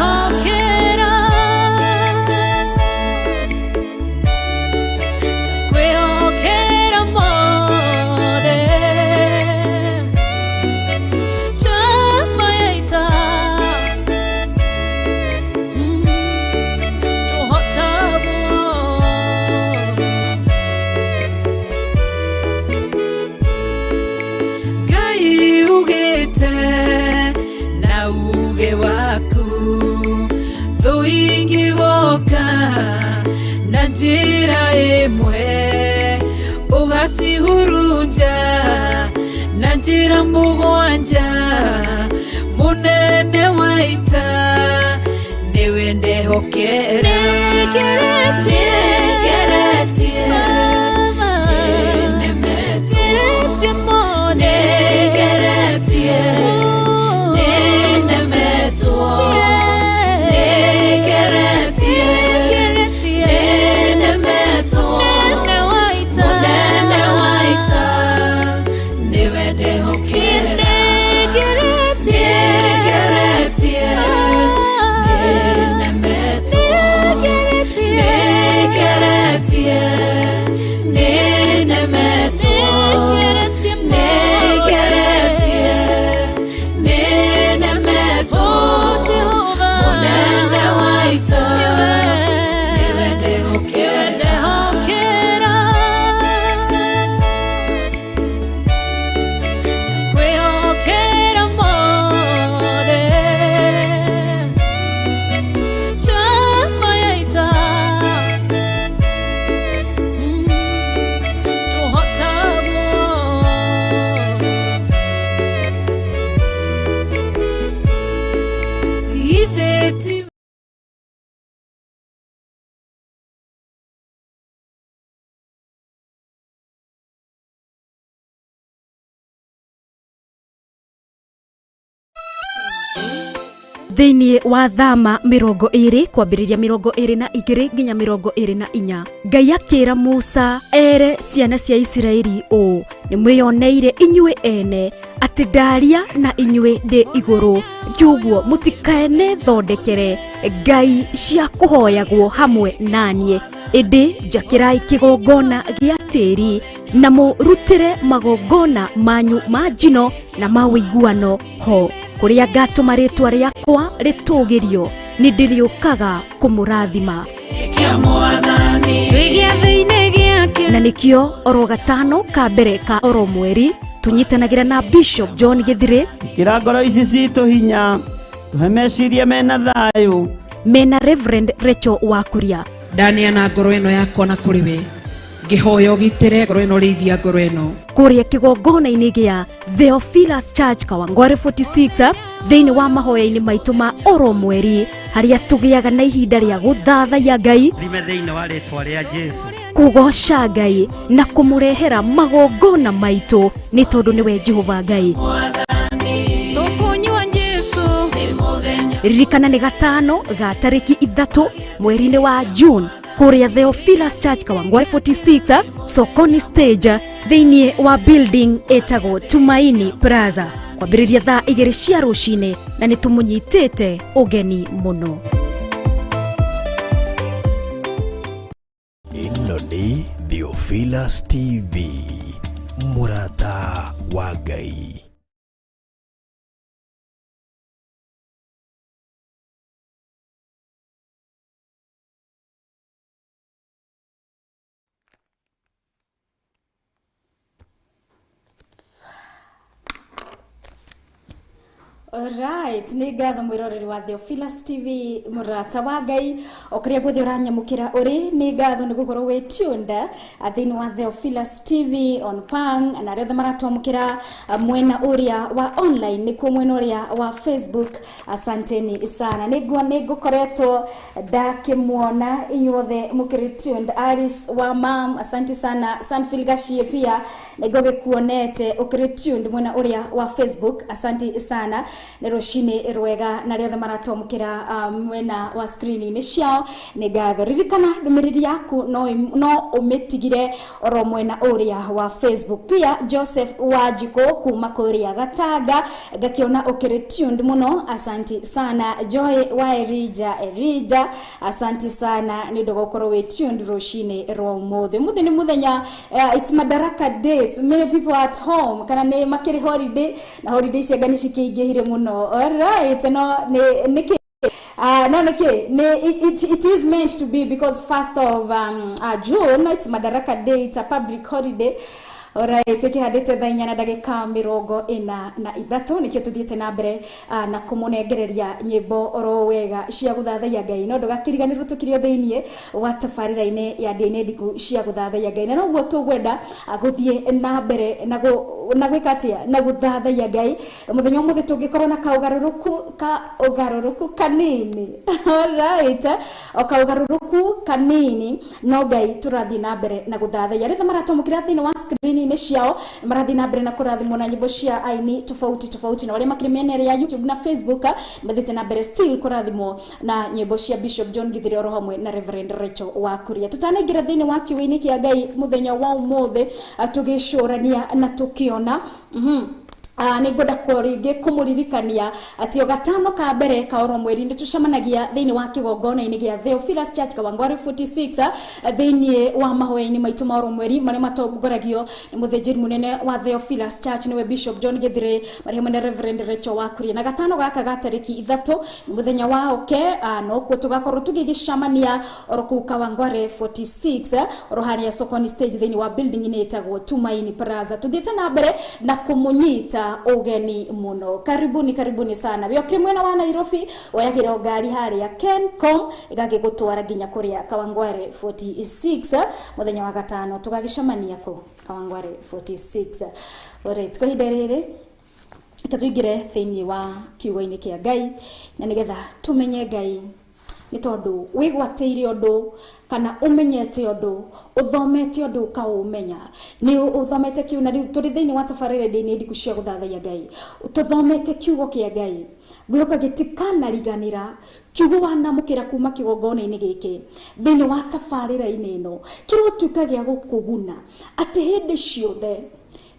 Kwehokera mode Chama yaita Gai ugete na uge waku Thuingi goka na njira imwe Ugacihurunja na njira mugwanja Munene waita Niwende hokera Negeretie Nenemeto Negeretie Nenemeto Negeretie Nenemeto Monene waita Niwende hokera Negeretie Nenemeto Negeretie Nenemeto Negeretie Nenemeto Monene waita Niwende hokera Kwehokera mode Chama yaita Iveti Thĩinĩ wa thama 20 kwambĩrĩria 22 nginya 24 Ngai akĩra Musa ere ciana cia Isiraeli ũũ nĩ mwĩoneire inyuĩ ene atĩ ndaria na inyuĩ ndĩ igũrũ ngiuguo mũtikaene thondekere ngai cia kũhoyagwo hamwe naniĩ ĩndĩ njakĩrai kĩgongona gĩa tĩri na mũrutĩre magongona manyu ma njino na ma ũiguano ho kũrĩa ngatũma rĩtwa rĩakwa rĩtũgĩrio nĩ ndĩrĩũkaga kũmũrathima. kia mwathani twigia thĩinĩ gĩake. Na nikio oro gatano ka mbere ka oro mweri tunyitanagira na Bishop John Githire Kira ngoro ici citũ hinya tuhe meciria mena thayũ mena Reverend Rachel Wakuria ndaneana ngoro ĩno yakwa na kũrĩ we ngĩhoya ũgitĩre ngoro ĩno rĩithia ngoro ĩno kuria kigongona-inĩ gĩa Theophilus Church Kawangware 46 thĩinĩ wa mahoya-inĩ maitũ ma oro mweri harĩa tũgĩaga na ihinda rĩa gũthathaiya Ngai rime thĩinĩ wa rĩtwa rĩa Jesu kugoca Ngai na kũmũrehera magongona maitũ nĩ tondũ nĩwe Jehova Ngai. tũkũnyua Jesu nĩ mũthenya Ririkana nĩ gatano ga tarĩki 3 mweri-inĩ wa June kuria Theophilus Church Kawangware 46 Sokoni Stage thĩinĩ wa building etagwo Tumaini Plaza kwambĩrĩria thaa 2 cia rũcinĩ na nĩ tũmũnyitĩte ũgeni mũno. Ĩno nĩ Theophilus TV, mũrata wa Ngai. Alright, ni ngatho mwiroreri wa Theophilus TV murata wa Ngai okria guthi uranyamukira uri ni ngatho ni gukorwo we tuned thini wa Theophilus TV on Pang na retha maratomukira mwena uria wa online ni ku mwena uria wa Facebook. Asanteni sana ni gukoretwo ndakimwona inyuothe mukiri tuned. Aris wa mam asante sana. Sanfil Gashie pia nigoge kuonete ukiri tuned mwena uria wa Facebook. Asante sana neroshine rwega na riothe maratomukira mwena wa screen-inĩ ciao nĩ ngatho. Ririkana ndũmĩrĩri yaku no umetigire oro mwena uria wa Facebook. Pia Joseph Wajiko kuma kuria Gatanga ngakiona ukiri tuned muno. Asante sana. Joy wa Erija asante sana nĩ ndogokorwo we tuned roshine ro mothe ni muthenya. It's Madaraka days, many people at home kana nĩ makiri holiday na holiday cia ngani cikĩingĩhire muno. Alright, no niki it is meant to be because 1st of June it's Madaraka Day, it's a public holiday. Alright, kihadite thainya na ndagika 43 nikio tuthiete na mbere na kumunegereria nyimbo oro wega cia guthathaia Ngai no ndugakiriganirwo tukirio thiini wa tafarira-ini ya Denediku cia guthathaia Ngai na noguo tugwenda guthie na mbere na gwikatia na guthathaia Ngai muthenya umwe tungikorwo na kaugaruruku kanini. Alright, o kaugaruruku kanini no Ngai turathi na mbere na guthathaia ritha maratomukira thiini wa screen ni ciao marathi na mbere na kurathimwo na nyimbo cia aini tofauti na wale makirimenere ya YouTube na Facebook mathite na mbere still kurathimwo na nyimbo cia Bishop John Githire oro hamwe na Reverend Rachel Wakuria. Tutanaingira thiini wa kiwini kia Ngai muthenya wa umothe tugicurania na tukiona nĩngwenda kũringe kũmũririkania atĩ o gatano ka mbere ka oro mweri nĩ tucemanagia thĩinĩ wa kĩgongona-inĩ gĩa Theophilus Church Kawangware 46 thĩinĩ wa mahoya-inĩ maitũ ma oro mweri marĩa matongoragio nĩ mũthĩnjĩri mũnene wa Theophilus Church nĩwe Bishop John Githire marĩ hamwe na Reverend Rachel Wakuria. Na gatano gaka ga tarĩki 3 nĩ mũthenya wa oke no kuo tugakorwo tũgĩgĩcemania oro kũu Kawangware 46 oro harĩa Sokoni Stage thĩinĩ wa building-inĩ ĩtagwo Tumaini Plaza. Tuthiĩte na mbere na kũmũnyita ugeni muno. Karibuni sana. Bioke mwena wa Nairobi wayagira ngari haria Kencom igagigutwara nginya kuria Kawangware 46 muthenya wa gatano tugagicemania ku Kawangware 46. Alright, kwa hinde riri ikatuingire thiini wa kiugo-ini kia Ngai na nigetha tumenye Ngai ni tondu wigwateire undu kana umenyete undu uthomete undu ukaumenya ni uthomete kiu na turi thiini wa tafarira Denediku cia guthathaia Ngai tuthomete kiugo kia Ngai gioka gitikana riganira kiugo wanamukira kuma kigongona-ini giki thiini wa tafarira-ini ino kirotuka gia gukuguna ati hindi ciothe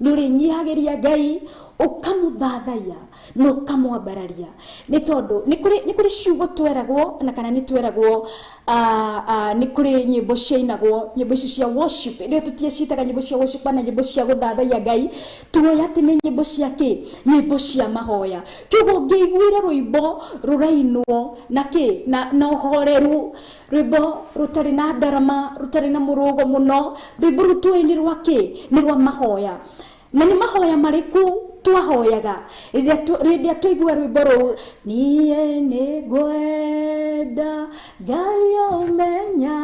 nuri nyihagiria Ngai ukamuthathaiya no kamwambararia ni tondu ni kuri ciugo tweragwo na kana ni tweragwo ni kuri nyimbo ciinagwo nyimbo ici cia worship ndio tutiacitaga nyimbo cia worship na nyimbo cia guthathaiya Ngai tuoya ati ni nyimbo cia ki nyimbo cia mahoya kiugo ngeiguire rwimbo rurainwo na ki na uhoreru rwimbo rutari na ndarama rutari na murugo muno rwimbo rutweni rwa ki ni rwa mahoya na ni mahoya mariku twahoyaga rĩrĩa twaigua rwĩmbo rũu niĩ nĩngwenda Ngai ũmenya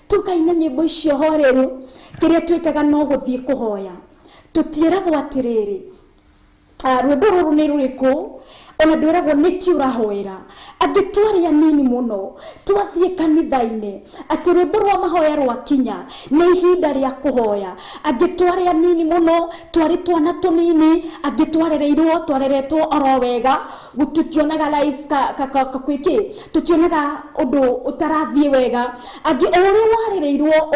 tukaina nyĩmbo icio horeru kĩrĩa twĩkaga no gũthiĩ kũhoya tũtieragwo atĩrĩrĩ rwĩmbo rũrũ nĩ rũrĩkũ ona ndwĩragwo nĩkĩ ũrahoera angĩ twarĩ anini mũno twathiĩ kanitha-inĩ atĩ rwĩmbo rwa mahoya rwakinya nĩ ihinda rĩa kũhoya angĩ twarĩ anini mũno twarĩ twana tũnini angĩ twareretwo oro wega gũtutionaga life kwĩkĩ tutionaga ũndũ ũtarathiĩ wega angĩ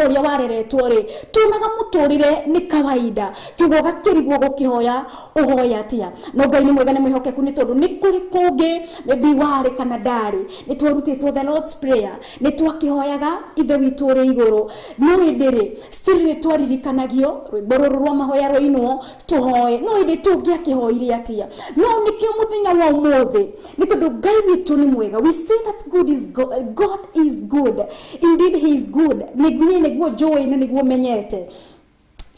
ũrĩa wareretwo rĩ tuonaga mũtũrĩre nĩ kawaida kiugo gakĩrigwo gũkĩhoya ũhoya atĩa no Ngai nĩ mwega nĩ mwĩhokeku nĩ tondũ nĩ kuri kungi maybe wari kana ndari ni twarutitwo the Lord's prayer ni twakihoyaga ithe witu uri iguru no indiri still ni twaririkanagio rwimbo ruru rwa mahoya rwinwo tuhoye no indi tungiakihoire atia no nikio muthenya wa umuthi ni tondu Ngai witu ni mwega we say that God is good indeed he is good niguo joy na niguo menyete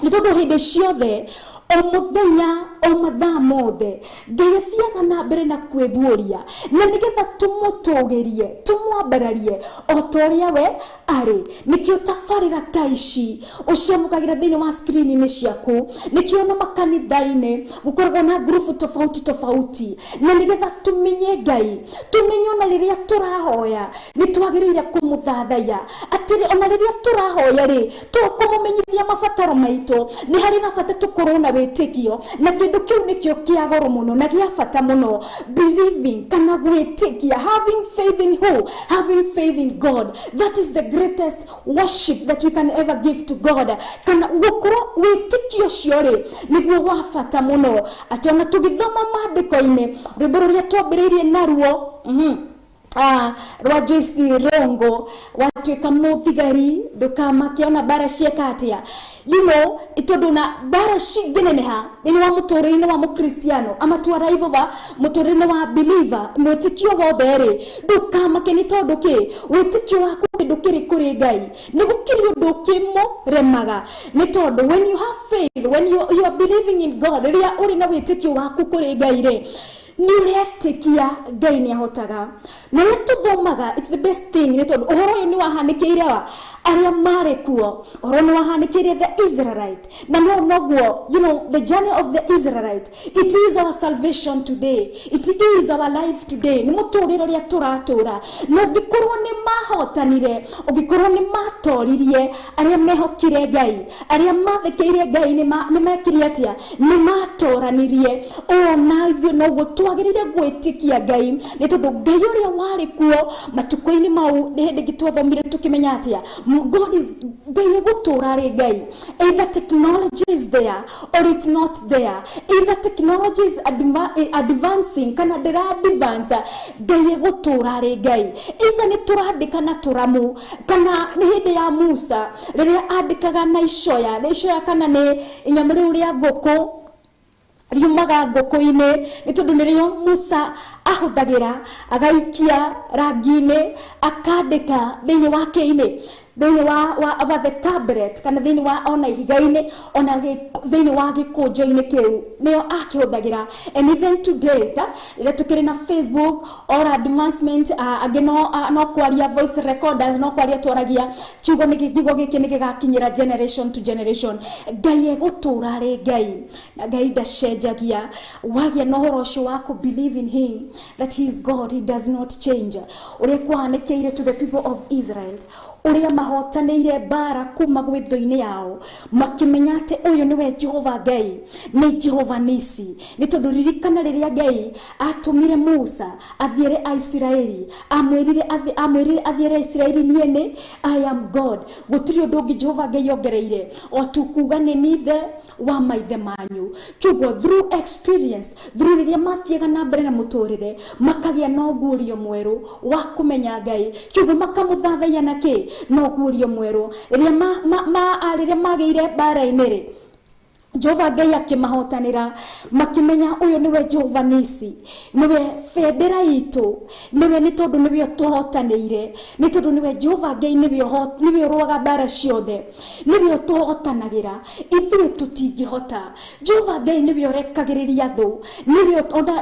ni tondu hindi ciothe o muthenya o mathaa mothe ngeithiaga na mbere na kwiguria na nigetha tumutugerie tumwambararie o toria we ari nikio tafarira taici uciamukagira thini wa screen ni ciaku nikio na makanitha-ini gukoragwo na group tofauti na nigetha tumenye Ngai tumenye ona riria turahoya ni twagiriire kumuthathaiya atiri ona riria turahoya ri tukumumenyithia mabataro maitu ni hari na bata tukorwo na wetikio na kindu kiu nikio kia goro muno na gia bata muno believing kana gwitikia having faith in who having faith in God that is the greatest worship that we can ever give to God kana gukoro wetikio ciore niguo wa bata muno ati ona tugithoma maandiko-ini rwimbo ruria twambiriirie naruo rwa Joyce Rongo watuika muthigari ndukamakiona bara ciekatia you know itondu na bara cigeneneha ni wa mutorine wa mukristiano ama twara va mutorine wa believer mwetikio wothe ri ndukamakeni tondu ki wetikio waku ndukiri kuri Ngai ni gukiri undu kimo remaga ni tondu when you have faith when you are believing in God ria uri na wetikio waku kuri Ngai ri ni uretikia Ngai ni ahotaga na tuthomaga it's the best thing ni tondu uhoro ni wahanikiire wa aria mari kuo uhoro ni wahanikiire the Israelite na no noguo you know the journey of the Israelite it is our salvation today it is our life today ni muturiro ria turatura no gikorwo ni mahotanire ugikorwo ni matoririe aria mehokire Ngai aria mathekeire Ngai ni mekire atia ni matoranirie na you know twagirire gwitikia Ngai ni tondu Ngai uria wari kuo matuko-ini mau ni hindi gitwathomire tukimenya atia God is Ngai gutura ri Ngai either technology is there or it's not there either technology is advancing kana dira advance Ngai gutura ri Ngai either ni turandika na turamu kana ni hindi ya Musa riria andikaga na icoya kana ni inyamuri uria ngoko riumaga ngoko-ini ni tondu nirio Musa ahuthagira agaikia rangi-ini akandika thini wa kĩini thini wa the tablet kana thini wa ona ihiga-ini ona thini wa gikunjo-ini kiu nio akihuthagira and even today ire tukiri na Facebook or advancement no kwaria voice recorders no kwaria twaragia kiugo giki ni gigakinyira generation to generation Ngai egutura ri Ngai na Ngai ndacenjagia wagia no horo ucio waku believe in him that he is God he does not change uri kwanekeire to the people of Israel uria mahotanĩire bara kuma gwitho-inĩ yao makimenya atĩ ũyũ nĩwe Jehova Ngai, nĩ Jehova Nisi. Nĩ tondũ ririkana rĩrĩa Ngai atũmire Musa athiĩre Aisiraeli, amwĩrire athiĩre Isiraeli niĩ I am God. Gũtirĩ ũndũ ũngĩ Jehova Ngai ongereire o tu kuga nĩ nithe wa maithe manyu. Kĩguo through experience, through rĩrĩa mathiaga na mbere na mũtũrĩre makagĩa na ũguũrio mwerũ wa kũmenya Ngai. Kĩguo makamũthathaiya na kĩ na ũguũrio mwerũ. Rĩrĩa magĩire bara-inĩ Jehova Ngai akĩmahotanĩra makimenya ũyũ nĩwe Jehova Nisi, nĩwe bendera itũ, nĩwe nĩ tondũ nĩwe tũhotanĩire, nĩ tondũ nĩwe Jehova Ngai nĩwe ũrũaga bara ciothe, nĩwe ũtũhotanagĩra, ithuĩ tũtingĩhota. Jehova Ngai nĩwe ũrekagĩrĩria thũ,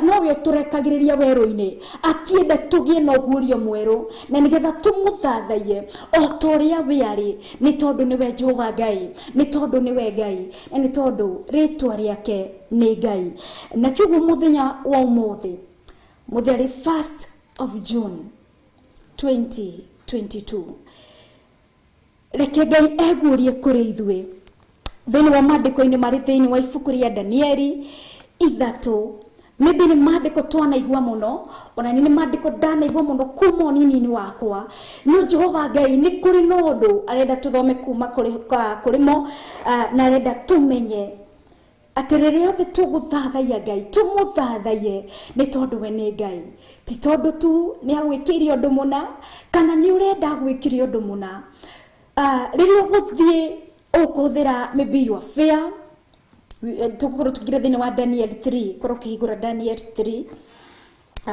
nowe ũtũrekagĩrĩria werũ-inĩ akĩenda tũgĩe na ũguũrio mwerũ na nĩgetha tũmũthathaiye o ta ũrĩa we arĩ, nĩ tondũ nĩwe Jehova Ngai, nĩ tondũ nĩwe Ngai, na nĩ tondũ rĩtwa rĩake nĩ Ngai. Na kĩguo mũthenya wa ũmũthĩ, mũthenya 1st of June 2022, reke Ngai eguũrie kũrĩ ithuĩ thĩinĩ wa maandĩko-inĩ marĩ thĩinĩ wa ibuku rĩa Danieli 3. Maybe nĩ maandĩko twanaigua mũno, ona nĩ maandĩko ndanaigua mũno kuma ũnini-inĩ wakwa. No Jehova Ngai nĩ kũrĩ na ũndũ arenda tũthome kuma kũrĩ mo, na arenda tũmenye atĩ rĩrĩa othe tũgũthathaiya Ngai, tũmũthathaiye nĩ tondũ we nĩ Ngai, ti tondũ tu nĩ agwĩkĩire ũndũ mũna kana nĩ ũrenda gwĩkĩre ũndũ mũna. Rĩrĩa ũgũthiĩ ũkũhũthĩra maybe your fear, tukorwo tũkire thĩinĩ wa Daniel 3, korwo kĩhingũra Daniel 3,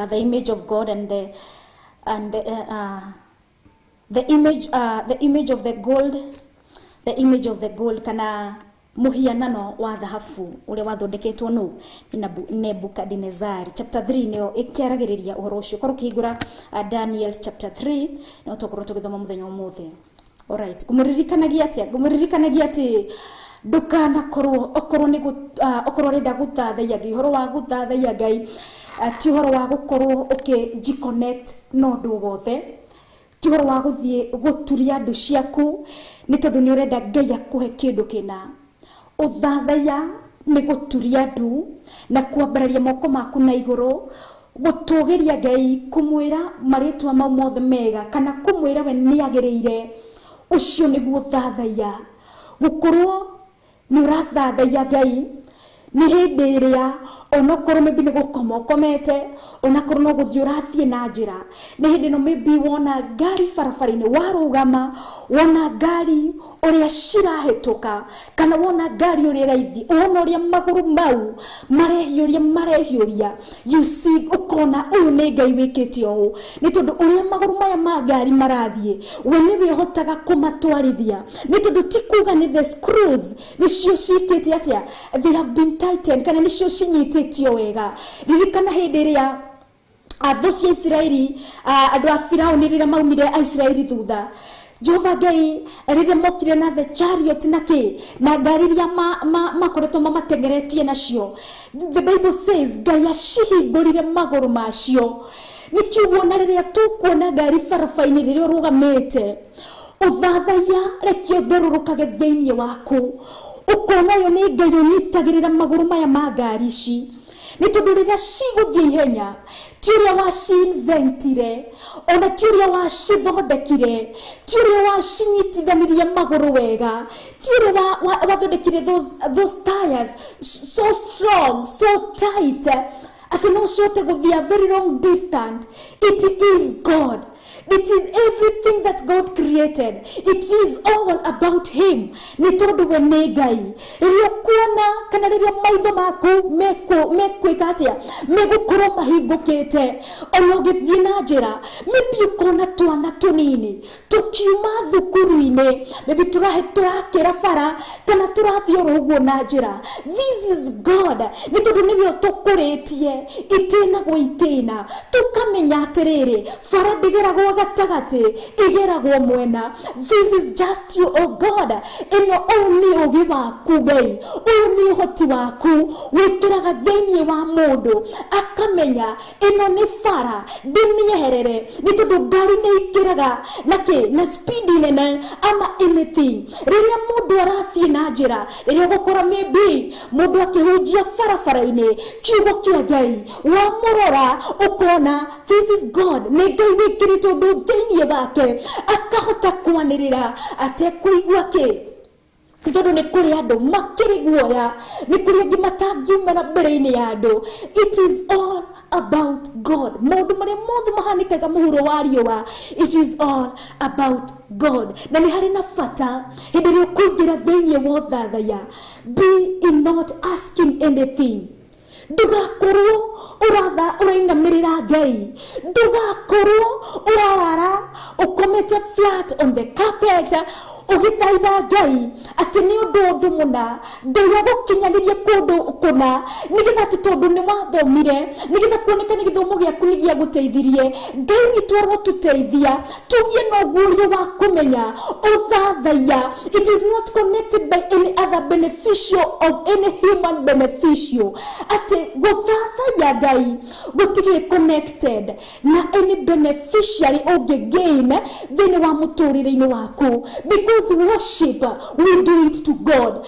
the image of God and the image of the gold, kana muhianano wa dhahabu uria wathondeketwo no Nebukadnezar. Chapter 3 nio ikiaragiriria uhoro ucio. Korwo kĩhingũra Daniel chapter 3 no tukorwo tugithoma muthenya ũmũthĩ. Alright, ngumuririkanagia ati ndukanakorwo okorwo renda gũthathaiya Ngai, uhoro wa gũthathaiya Ngai ti uhoro wa gukorwo disconnect no ndu wothe, ti uhoro wa guthie guturia ndu ciaku, ni tondu ni urenda Ngai akuhe kindu kina. Uthathaiya ni guturia ndu na kuambararia moko maku na iguru, gutugiria Ngai, kumwira maritwa mau mothe mega kana kumwira we ni agiriire. Ucio niguo thathaiya. Gukorwo ni urathathaiya Ngai ni hindi iria onokorwo maybe ni gukoma ukomete, onakorwo no guthii urathie na njira, ni hindi no maybe wona ngari barabara-inĩ warugama, wona ngari uria cirahĩtũka, kana wona ngari uria raithi, wona uria maguru mau marehiũria, you see ukona uyu ni Ngai wĩkĩte ũũ, ni tondu uria maguru maya ma ngari marathie we niwe ũhotaga kumatwarithia, ni tondu ti kuga ni the screws nicio cikĩte atia, they have been tightened, kana nicio cinyitĩtio wega. Ririkana hĩndĩ ĩrĩa thũ cia Isiraeli, andũ a Firaũni rĩrĩa maumire Isiraeli thutha, Jehova Ngai rĩrĩa mokire na the chariot na ngari iria makoretwo mamatengeretie nacio, the Bible says Ngai acihingũrire magũrũ macio. Nĩkiugo na rĩrĩa tũkuona ngari barabara-inĩ rĩrĩa ũrũgamĩte, ũthathaiya reke ũtherũrũkage thĩinĩ waku, ukona ũyũ nĩ Ngai ũnyitagĩrĩra magũrũ maya ma ngari ici, nĩ tondũ rĩrĩa cigũthiĩ ihenya ti ũrĩa waci-inventire, ona ti ũrĩa wacithondekire, ti ũrĩa wacinyitithanirie magũrũ wega, ti ũrĩa wathondekire those tires so strong, so tight, atĩ no cihote gũthiĩ a very long distance. It is God. It is everything that God created. It is all about Him. Ni tondu we ni Ngai. Rĩrĩa kuona kana rĩrĩa maitho maku mekwĩka atĩa, megũkorwo mahingũkĩte, ona ũgĩthiĩ na njĩra, maybe ũkona twana tũnini tũkiuma thukuru-inĩ, maybe tũrakĩra bara kana tũrathiĩ oro ũguo na njĩra. This is God. Ni tondu nĩwe ũtũkũrĩtie itĩna gwa itĩna, tũkamenya atĩrĩrĩ, bara ndĩgeragwo ino gatagati igeragwo mwena. This is just you, oh God. Ino only ugi waku Ngai, uyu ni uhoti waku wikiraga thiini wa mundu akamenya ino ni bara ndimieherere ni tondu ngari ni ikiraga na speed nene ama anything. Riria mundu arathie na njira, riria gukora maybe mundu akihunjia barabara-ini kiugo kia Ngai wa murora ukona this is God, ni Ngai wikirite undu thiini wake akahota kwanirira atekuigua ki tondu ni kuri andu makiri guoya, ni kuri angi matangiumana mbere-ini ya andu. It is all about God. Maundu maria mothe mahanikaga muhuro wa riua, it is all about God. Na ni hari na bata hindi ria kuingira thiini wa uthathaiya, be not asking anything. Ndugakorwo urainamirira Ngai, ndugakorwo urarara ukomete flat on the carpet ugithaitha Ngai ati ni undu muna Ngai agukinyanirie kundu kuna nigetha ati tondu ni wathomire nigetha kuoneka ni githomo giaku ni gia guteithirie Ngai witwarwo tuteithia tugie no gurio wa kumenya uthathaiya. It is not connected by any other beneficial of any human beneficial. Ati guthathaiya Ngai gutigire connected na any beneficiary ungi gain thini wa muturire-ini waku, because worship, we do it to God.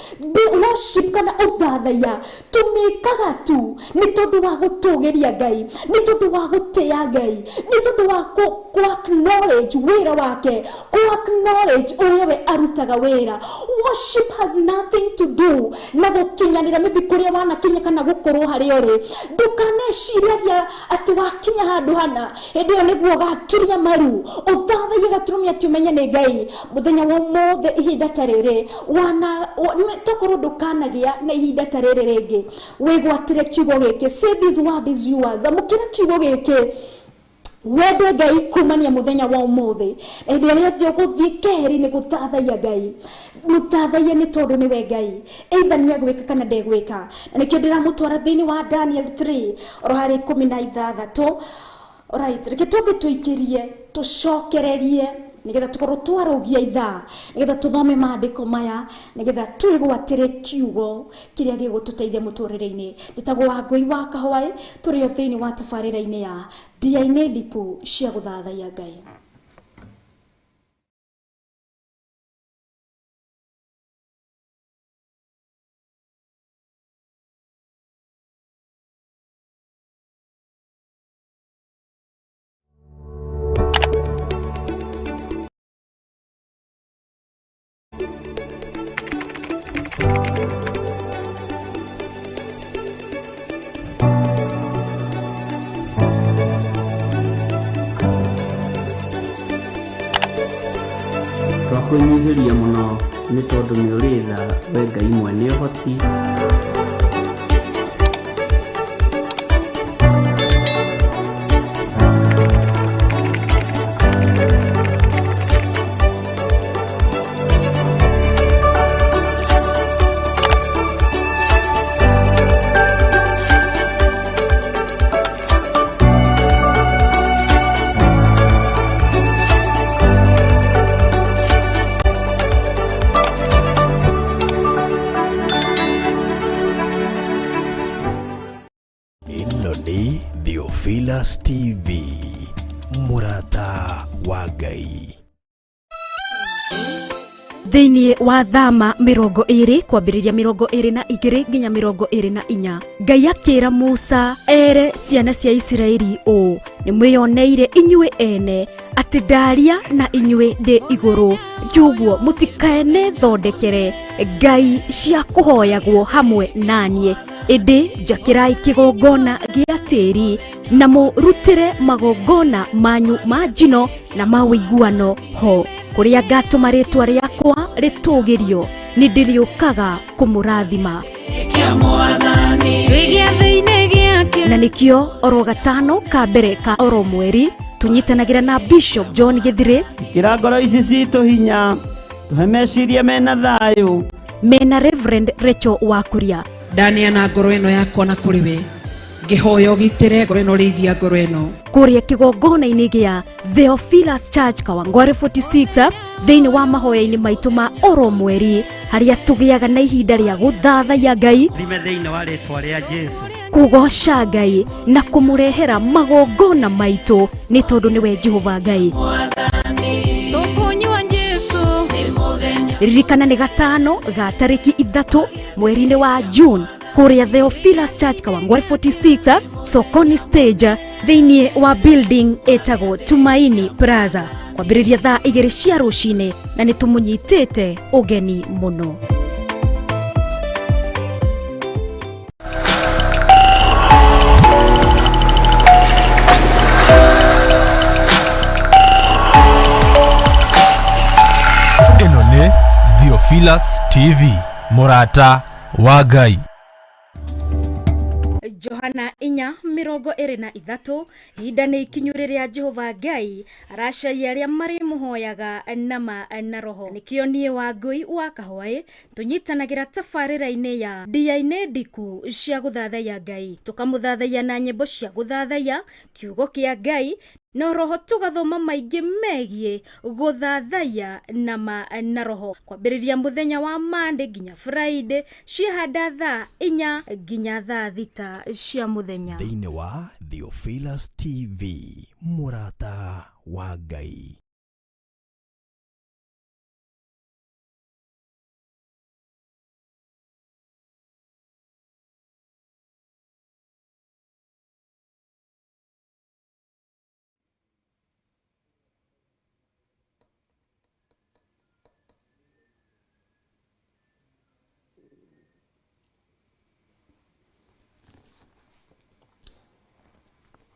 Worship kana uthathaiya tumikaga tu ni tondu wa gutugeria Ngai, ni tondu wa gutea Ngai, ni tondu wa ku acknowledge wira wake, ku acknowledge uria we arutaga wira. Worship has nothing to do na gukinyanira maybe kuria wana kinya kana gukorwo hari uri. Ndukaneciria ati wakinya handu hana ndio niguo gaturia maru uthathaiya gaturumia ati umenye ni Ngai muthenya wa mothe ihinda tarere wana tokorwo ndukanagia na ihinda tarere ringi wigwatire kiugo giki. Say this word is yours. Amukira kiugo giki wende Ngai kumania muthenya wa mothe indi ria thio guthie keheri ni guthathaiya Ngai. Muthathaiya ni tondu ni we Ngai either ni agwika kana ndegwika. Na nikio ndiramutwara thiini wa Daniel 3 oro hari 16. Alright, reke tumbe tuikirie tucokererie nigetha tukorwo twarugia ithaa, nigetha tuthome maandiko maya, nigetha twigwatire kiugo kiria gigututeithia muturire-ini. Njitagwo Wangui wa Kahwai, turio thiini wa tabarira-ini ya Dia-ini Ndiku cia guthathaiya Ngai. Twakũnyihiria muno ni tondu ni uritha we Ngai mwene ũhoti. Theophilus TV, murata wa Ngai. Thiini wa thama 20 kwambiriria 22 nginya 24, Ngai akira Musa ere ciana cia Isiraeli o ni mwiyoneire inyue ene ati ndaria na inyue ndi iguru, kiuguo mutikaene thondekere ngai cia kuhoyagwo hamwe nanie, indi njakirai kigongona gia tiri na murutire magongona manyu ma njino na mawiguano ho, kuria ngatuma ritwa riakwa ritugirio ni ndiriukaga kumurathima na nikio oro gatano ka mbere ka oro mweri tunyitanagira na Bishop John Githire kira ngoro ici citu hinya tuhe meciria mena thayu mena Reverend Rachel Wakuria ndania na ngoro ino yakwa na kuri we ngihoya ugitire ngoro ino rithia ngoro ino kuria kigongona-inĩ gĩa Theophilus Church Kawangware 46 thĩinĩ wa mahoya-inĩ maitũ ma oro mweri harĩa tũgĩaga na ihinda rĩa gũthathaiya Ngai, rime thĩinĩ wa rĩtwa rĩa Jesu, kugoca Ngai na kũmũrehera magongona maitũ nĩ tondũ nĩwe Jehova Ngai. tukunyua Jesu Ririkana nĩ gatano ga tarĩki 3 mweri-inĩ wa June kuria Theophilus Church Kawangware 46 Sokoni Stage thĩinĩ wa building ĩtagwo Tumaini Plaza kwambĩrĩria thaa 2 cia rũcinĩ na nĩ tũmũnyitĩte ũgeni mũno. Ĩno nĩ Theophilus TV, mũrata wa Ngai. Johana 4:23 ihinda nĩ ikinyu rĩrĩa Jehova Ngai aracaria arĩa marĩ mũhoyaga nama na roho. Nĩkĩo niĩ wa Ngui wa Kahwaĩ tũnyitanagĩra tabarĩra-inĩ ya ndia-inĩ ndiku cia gũthathaiya Ngai, tũkamũthathaiya na nyĩmbo cia gũthathaiya kiugo kĩa Ngai na roho, tugathoma maingĩ megiĩ gũthathaiya nama na roho kwambĩrĩria mũthenya wa Monday nginya Friday ciahanda thaa 4 nginya thaa 6 cia mũthenya. thĩinĩ wa Theophilus TV, mũrata wa Ngai.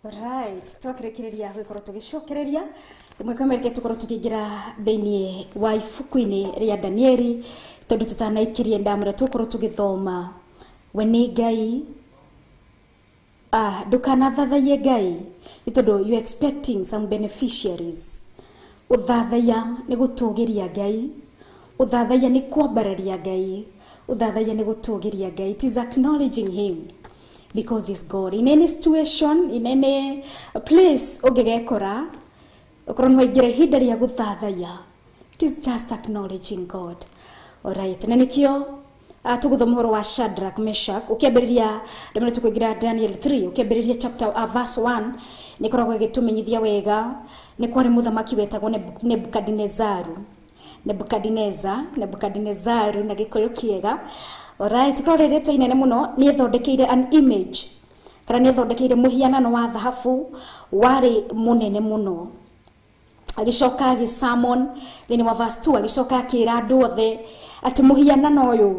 Right, twakirekereria gwikorwo tugicokereria imwe kwa mereke tukorwo tukiingira thĩinĩ wa ibuku-inĩ rĩa Danieli tondu tutanaikirie ndamura tukorwo tugithoma we nĩ Ngai ndukanathathaiye Ngai nĩ tondu you expecting some beneficiaries. Uthathaiya nĩ gũtũgĩria Ngai, uthathaiya nĩ kwambararia Ngai, uthathaiya nĩ gũtũgĩria Ngai. It is acknowledging him because he's God. In any situation, in any place ungegekora ukorwo nwaingire hinda ria guthathaiya, it is just acknowledging God. Alright, na nikio tuguthoma horo wa Shadrach, Meshach ukiambiriria ndamene tukuingira Daniel 3 ukiambiriria chapter verse 1 nikoragwo igitumenyithia wega ni kwari muthamaki wetagwo Nebukadnezaru na gikoyo kiega. Alright, kwa rĩtwa inene mũno nĩ thondekeire an image kana nĩ thondekeire mũhianano wa thahabu wari munene mũno. Agicoka agisamon thĩinĩ wa verse 2 agicoka akĩra andũ othe atĩ mũhianano ũyũ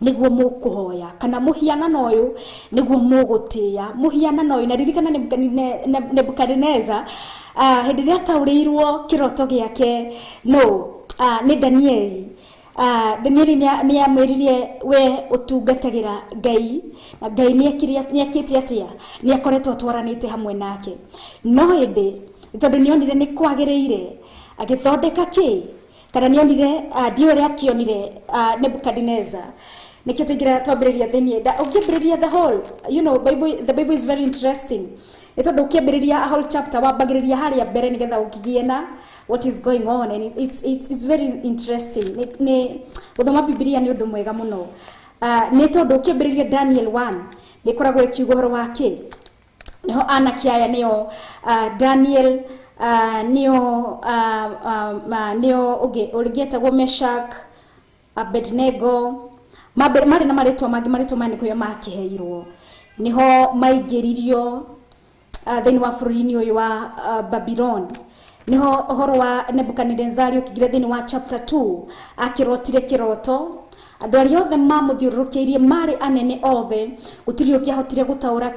nĩguo mũkũhoya kana mũhianano ũyũ nĩguo mũgũtĩĩa. Mũhianano ũyũ na ririkana Nebukadneza hĩndĩ ĩrĩa ataũrĩirwo kĩroto gĩake nĩ Danieli. Danieli ni amwiririe we utungatagira Ngai na Ngai ni akite atia ni akoretwo twaranite hamwe nake no hinde tondu ni onire ni kwagiriire agithondeka ki kana ni onire ndiore akionire Nebukadneza nikio tingira twambiriria thini ukiambiriria the whole the Bible is very interesting. Itondo ukiambiriria a whole chapter wambagiriria haria mbere nigetha ukigiena what is going on, and it's very interesting. Ni guthoma Biblia ni undu mwega muno. Ni tondu ukiambiriria Daniel 1 ni koragwo ikiugo horo wake niho anaki aya nio Daniel nio uligetagwo Meshach, Abednego mari na maritwa mani kuyo makiheirwo niho maingiririo thĩinĩ wa bũrũri-inĩ ũyũ wa Babylon. Niho horo wa Nebukadnezari ukigire thĩinĩ wa chapter 2 akirotire kiroto andũ arĩa othe mamũthiũrũrũkĩirie marĩ anene othe gũtirĩ ũkĩahotire gũtaũra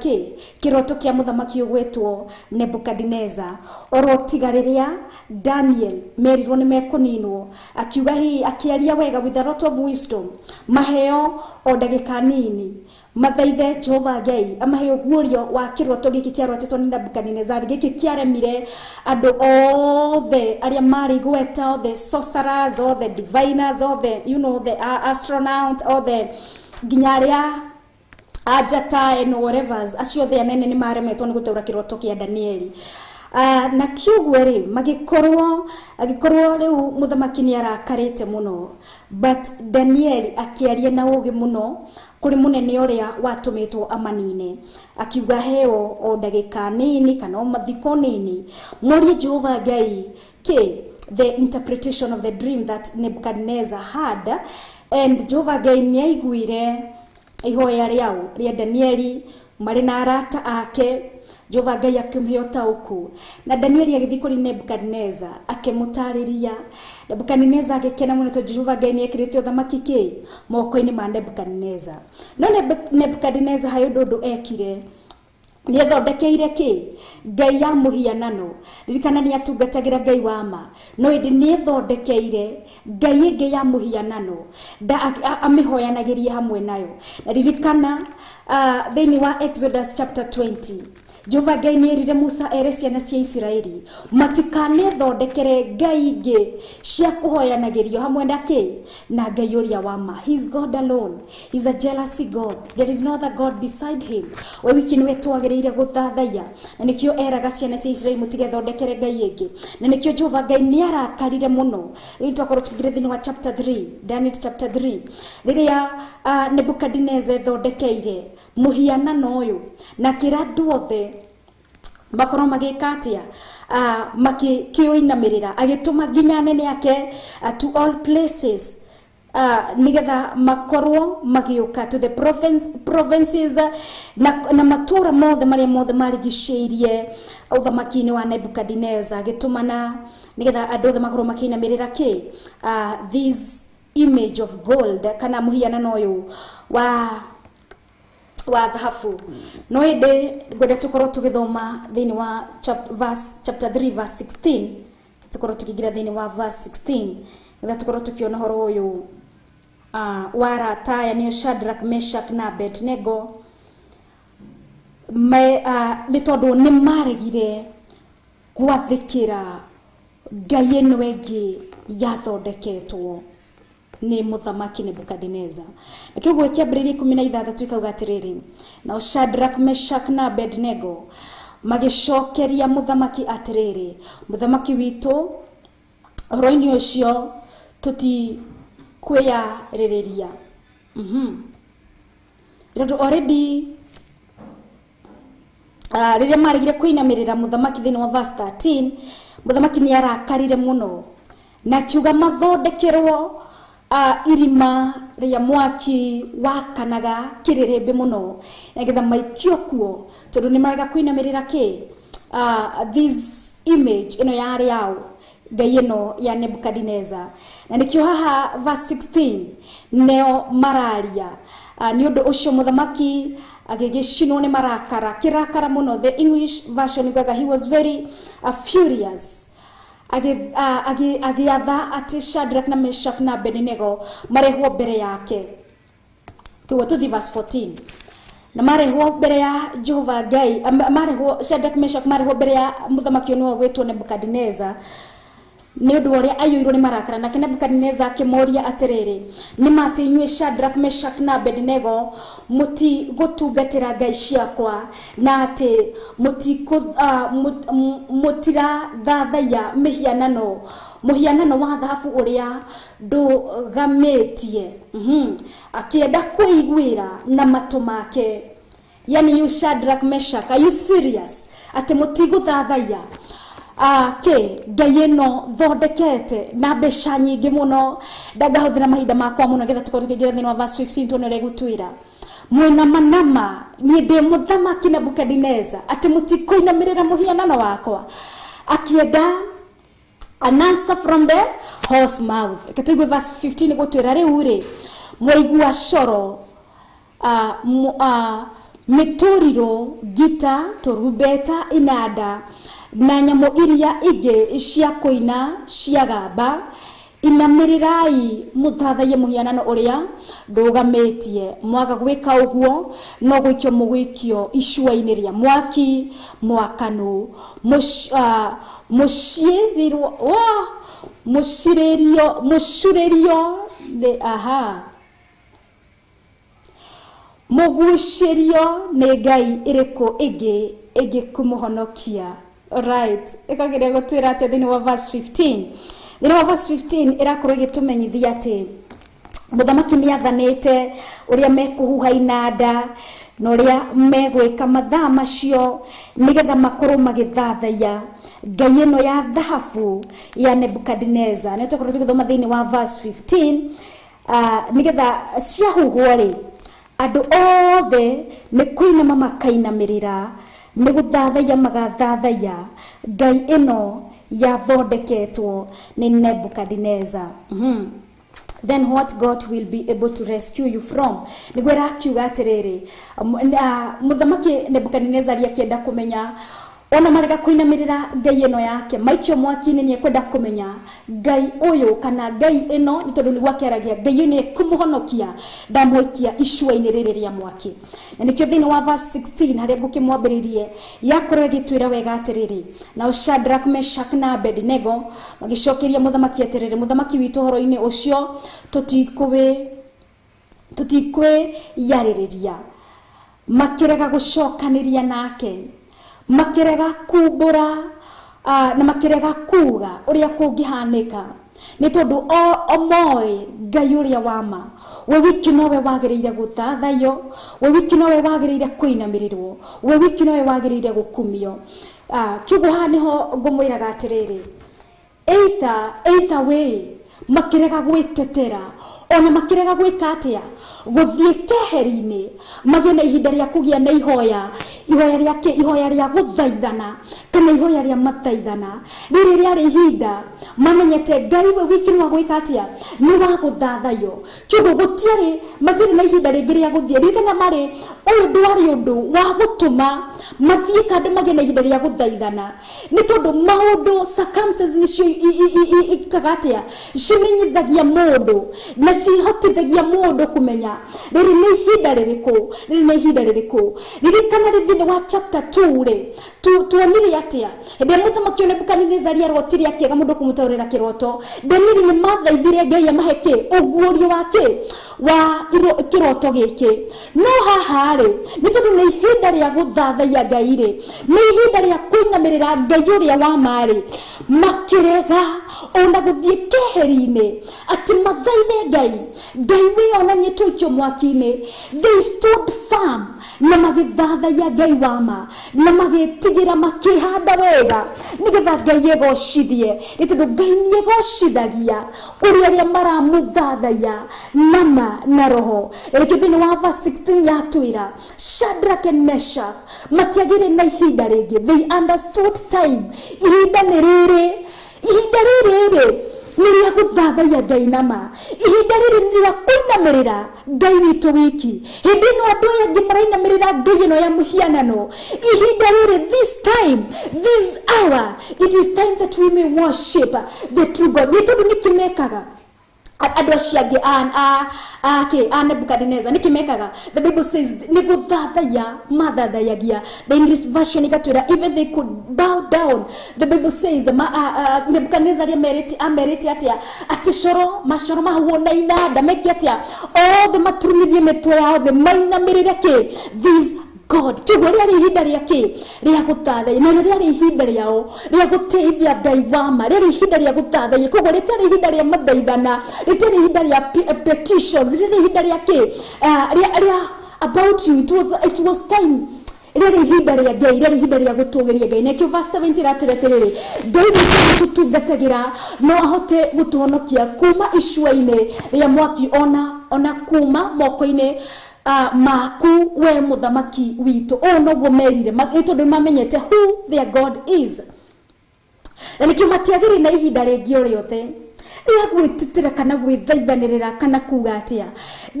kiroto kia mũthamaki ũgwĩtwo Nebukadneza oro tiga rĩrĩa Daniel merirwo nĩ mekũninwo akiuga akiaria wega with a lot of wisdom maheo o ndagĩka nini mathaithe Jehova Ngai amaheo guorio wa kiroto gĩkĩ kĩarotetwo nĩ Nebukadnezari gĩkĩ kĩaremire andũ othe arĩa marĩ igweta, all the sorcerers, all the diviners, all the the astronaut, all the nginya arĩa Ajata and whatever acio the anene ni maremetwo ni guteura kiroto kia Danieli. Na kiugo ri agikorwo riu muthamaki ni arakarite muno, but Daniel akiaria na ugi muno kuri munene uria watumitwo amanine, akiuga heo o ndagika nini kana mathiko nini muri Jehova Ngai the interpretation of the dream that Nebuchadnezzar had, and Jehova Ngai ni aiguire ihoya riao ria Danieli mari na arata ake. Jehova Ngai akimhe utauku na Danieli agithi kuri Nebuchadnezzar akimutariria. Nebuchadnezzar agikena muno to Jehova Ngai ni ekirite uthamaki moko-ini ma Nebuchadnezzar. No Nebuchadnezzar hayo ndu ekire ni thondekeire Ngai ya muhianano. Ririkana ni atungatagira Ngai wa ma, no indi ni thondekeire Ngai ingi ya muhianano amihoyanagirie hamwe nayo. Na ririkana thiini wa Exodus chapter 20 Jehova Ngai ni erire Musa ere ciana cia Isiraeli matikane thondekere Ngai ingi cia kuhoyanagirio hamwe na Ngai uria wa ma. He's God alone. He's a jealousy God. There is no other God beside him. We wiki niwe twagiriire guthathaiya, na nikio eraga ciana cia Isiraeli mutige thondekere Ngai ingi, na nikio Jehova Ngai ni arakarire muno. Ri twakorwo tugire thini wa chapter 3, Daniel chapter 3, riria Nebuchadnezzar thondekeire muhianano uyu na kirandu othe makorwo magikatia makioinamirira agituma ginya nene yake to all places nigetha makorwo magiuka to the provinces na matura mothe marigiceirie uthamaki-ini wa Nebuchadnezzar agitumana nigetha andu othe makorwo makinamirira this image of gold kana muhianano uyu wa dhahabu. No ende gwenda tukorwo tugithoma thini wa chapter 3 verse 16, tukorwo tukigira thini wa verse 16 ngetha tukorwo tukiona horo uyu warata ni Shadrach, Meshach na Abednego ni tondu ni maregire gwathikira Ngai eno engi yathondeketwo ni muthamaki Nebuchadnezzar. Kiugo kiambiririe 16 ikauga atiriri, na Shadrach, Meshach na Abednego magicokeria muthamaki atiriri, muthamaki witu horo-ini ucio tuti kwiyaririria already riria marigire kuinamirira muthamaki thini wa verse 13 muthamaki ni arakarire muno na kiuga mathondekerwo irima ria mwaki wakanaga kirirembe muno nigetha maikio kuo tondu ni marega kuinamirira this image ino yari yao Ngai ino ya Nebuchadnezzar. Na nikio haha verse 16 neo mararia ni undu ucio muthamaki agigishinwo ni marakara kirakara muno. The English version igaga he was very furious. Agiatha ati Shadrach na Meshach na Abednego marehwo mbere yake. Kiwa tuthi verse 14 na marehwo mbere ya Jehova Ngai, marehwo Shadrach Meshach marehwo mbere ya muthamaki ono gwetwo Nebuchadnezzar ni undu uria ayuirwo ni marakara. Na Nebuchadnezzar akimoria atiriri, ni mati inyue Shadrach, Meshach na Abednego muti gutungatira Ngai ciakwa na ati mutira thathaia muhianano wa dhahabu uria ndugametie. Akienda kuiguira na matu make. Yani you Shadrach, Meshach, are you serious? Ati mutiguthathaia Ngai eno thondekete na mbeca nyingi muno ndagahuthira mahinda makwa muno getha tukorwo tukigira thini wa verse 15 tuonere gutwira mwena manama ni ndi muthamaki Nebuchadnezzar ati mutikuinamirira muhianano wakwa. Akienda an answer from the horse mouth. Ketugwe verse 15 gutwira riu ri mwaigua coro mituriro gita turumbeta inanda na nyamo iria ingi cia kuina cia gamba inamirirai muthathaie muhianano uria ndugametie. Mwaga gwika uguo no gwikio mugwikio icua-ini ria mwaki mwakanu mushirerio mugucirio nĩ ngai ĩrĩkũ ĩngĩ kumuhonokia. Alright, ĩkageria gũtwĩra atĩ thĩinĩ wa verse 15 ĩrakorwo ĩgĩtũmenyithia atĩ mũthamaki nĩathanĩte ũrĩa mekũhuha inanda na ũrĩa megwĩka mathaa macio nĩgetha makorwo magĩthathaiya ngai ĩno ya thahabu ya Nebukadnezar. Nĩ tũkorwo tũgĩthoma thĩinĩ wa verse 15 nĩgetha ciahuhwo rĩ andũ othe nĩ kũinama makainamĩrĩra nĩ gũthathaiya magathathaiya ngai ĩno yathondeketwo nĩ Nebukadnezar. Then what God will be able to rescue you from. Nĩguo rakiuga atĩrĩrĩ mũthamaki Nebukadnezar akĩenda kũmenya ona marega kuinamirira ngai eno yake maikio mwaki-inĩ nĩ ekwenda kũmenya ngai ũyũ kana ngai eno nĩ tondũ nĩguo akĩaragia ngai nĩ kũmũhonokia ndamũikia icua-inĩ rĩrĩ rĩa mwaki. Na nĩkĩo thĩinĩ wa verse 16 harĩa ngũkĩmwambĩrĩrie yakorwo ĩgĩtwĩra wega atĩrĩrĩ nao Shadrach, Meshach na Abednego magĩcokeria mũthamaki atĩrĩrĩ mũthamaki witũ ũhoro-inĩ ũcio tũtikwĩyarĩrĩria. Makĩrega gũcokanĩria nake makĩrega kumbũra na makĩrega kuga ũrĩa kũngĩhanĩka nĩ tondũ o moĩ ngai ũrĩa wama we wiki nowe wagĩrĩire gũthathaiyo we wiki nowe wagĩrĩire kũinamĩrĩrwo we wiki nowe wagĩrĩire gũkumio. Kiugo haha nĩho ngũmwĩraga atĩrĩrĩ either way makĩrega gwĩtetera ona makĩrega gwĩka atĩa gũthiĩ keheri-inĩ magĩe na ihinda rĩa kũgĩa na ihoya rĩa gũthaithana kana ihoya rĩa mathaithana rĩrĩ rĩarĩ ihinda mamenyete ngai we wiki nĩ wa gwĩka atĩa nĩ wa gũthathaiyo. Kiugo matirĩ na ihinda rĩngĩ rĩa gũthiĩ rĩrĩa marĩ ũyũ ndwarĩ ũndũ wa gũtũma mathiĩ kando magĩe na ihinda rĩa gũthaithana nĩ tondũ maũndũ circumstances nicio ikaga atĩa cimenyithagia mũndũ na cihotithagia mũndũ kũmenya rĩrĩ nĩ ihinda rĩrĩkũ. Ririkana thĩinĩ wa chapter 2 rĩ tuonire atĩa hĩndĩ ĩrĩa mũthamaki Nebukadnezar arotire akĩaga mũndũ kũmũtaũrĩra kĩroto Danieli nĩ mathaithire ngai amahe ũguũrio wa kĩroto gĩkĩ. No haha rĩ nĩ tondũ nĩ ihinda rĩa gũthathaiya ngai rĩ nĩ ihinda rĩa kũinamĩrĩra ngai ũrĩa wa marĩ makĩrega ona gũthiĩ keheri-inĩ atĩ mathaithe ngai wĩonanie tũikio mwaki-inĩ. They stood firm na magĩthathaiya ngai wama na magĩtigĩra makĩhanda wega nĩgetha ngai egocithie nĩ tondũ ngai nĩ egocithagia kũrĩ arĩa maramũthathaiya nama na roho. Rĩkĩo thĩinĩ wa verse 16 yatwĩra Shadrach and Meshach matiagĩrĩ na ihinda rĩngĩ. They understood time. Ihinda nĩ rĩrĩ nĩ rĩa gũthathaiya ngai nama. Ihinda rĩrĩ nĩ rĩa kũinamĩrĩra ngai witũ wiki. Hĩndĩ ĩno andũ aya angĩ marainamĩrĩra ngai ĩno ya mũhianano. Ihinda rĩrĩ this hour it is time that we may worship the true God. Nĩ tondũ nĩkĩmekaga andũ acio angĩ a Nebukadnezar nĩkĩmekaga. The Bible says nĩ gũthathaiya mathathaiyagia. The English version igatwĩra even they could bow down. The Bible says Nebukadnezar amerite atĩa atĩ macoro mahuo na inanda meke atĩa othe maturumithie mĩtwe yao othe mainamĩrĩre this God. Kiugo rĩarĩ ihinda rĩa gũthathaiya na rĩarĩ ihinda rĩao rĩa gũteithia ngai wama rĩarĩ ihinda rĩa gũthathaiya. Kiugo rĩtarĩ ihinda rĩa mathaithana rĩtarĩ ihinda rĩa petitions rĩtarĩ ihinda rĩa about you. It was time rĩarĩ ihinda rĩa ngai rĩarĩ ihinda rĩa gũtũgĩria ngai. Nekĩo verse 70 ratwĩra atĩrĩrĩ ngai nĩ gũtungatagĩra no ahote gũtũhonokia kuma icua-inĩ rĩa mwaki ona kuma moko-inĩ maku we mũthamaki witũ. O noguo merire tondũ mamenyete who their God is. Na nĩkĩo matiagĩrĩ na ihinda rĩngĩ o rĩothe rĩa gwĩtĩtĩra kana gwĩthaithanĩrĩra kana kuga atĩa.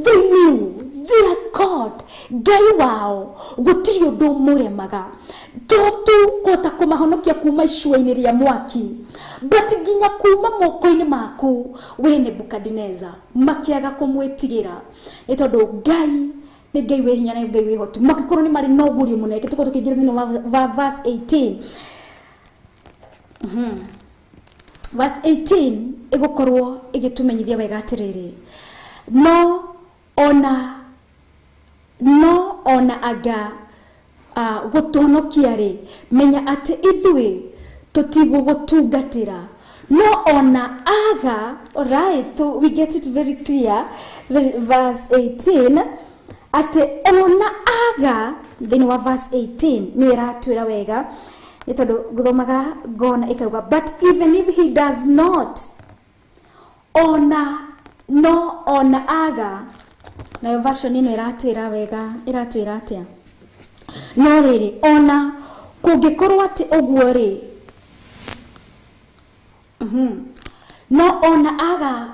They knew their God ngai wao gũtirĩ ũndũ mũremaga kũhota kũmahonokia kuma icua-inĩ rĩa mwaki but nginya kuma moko-inĩ maku we Nebukadnezar makĩaga kũmwĩtigĩra nĩ tondũ ngai nĩ ngai wĩ hinya na ngai wĩ hotu. Makĩkorwo nĩ marĩ na ũguũrio mũnene tũkorwo tũkĩingĩra thĩinĩ wa verse 18. Verse 18 ĩgũkorwo ĩgĩtũmenyithia wega atĩrĩrĩ no ona no ona anga gutonokia ri menya ati ithui tutigo gutungatira no ona aga. Alright, so we get it very clear. Verse 18 ati ona aga then wa verse 18 ni ratwira wega itondo guthomaga gona ikauga but even if he does not ona no ona aga na version ino iratwira wega iratwira atia no riri ona kungikorwo ati uguo ri no ona aga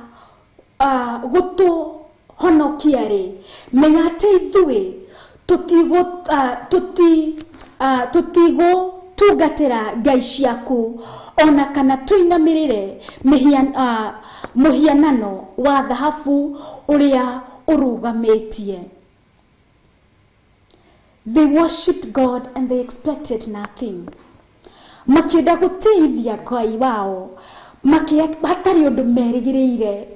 gutu honokia ri menya ati ithui tutigo tugatira ngai ciaku ona kana tuinamirire muhianano wa dhahabu uria urugametie. They worshipped God and they expected nothing. Makienda guteithia Ngai wao hatari undu merigiriire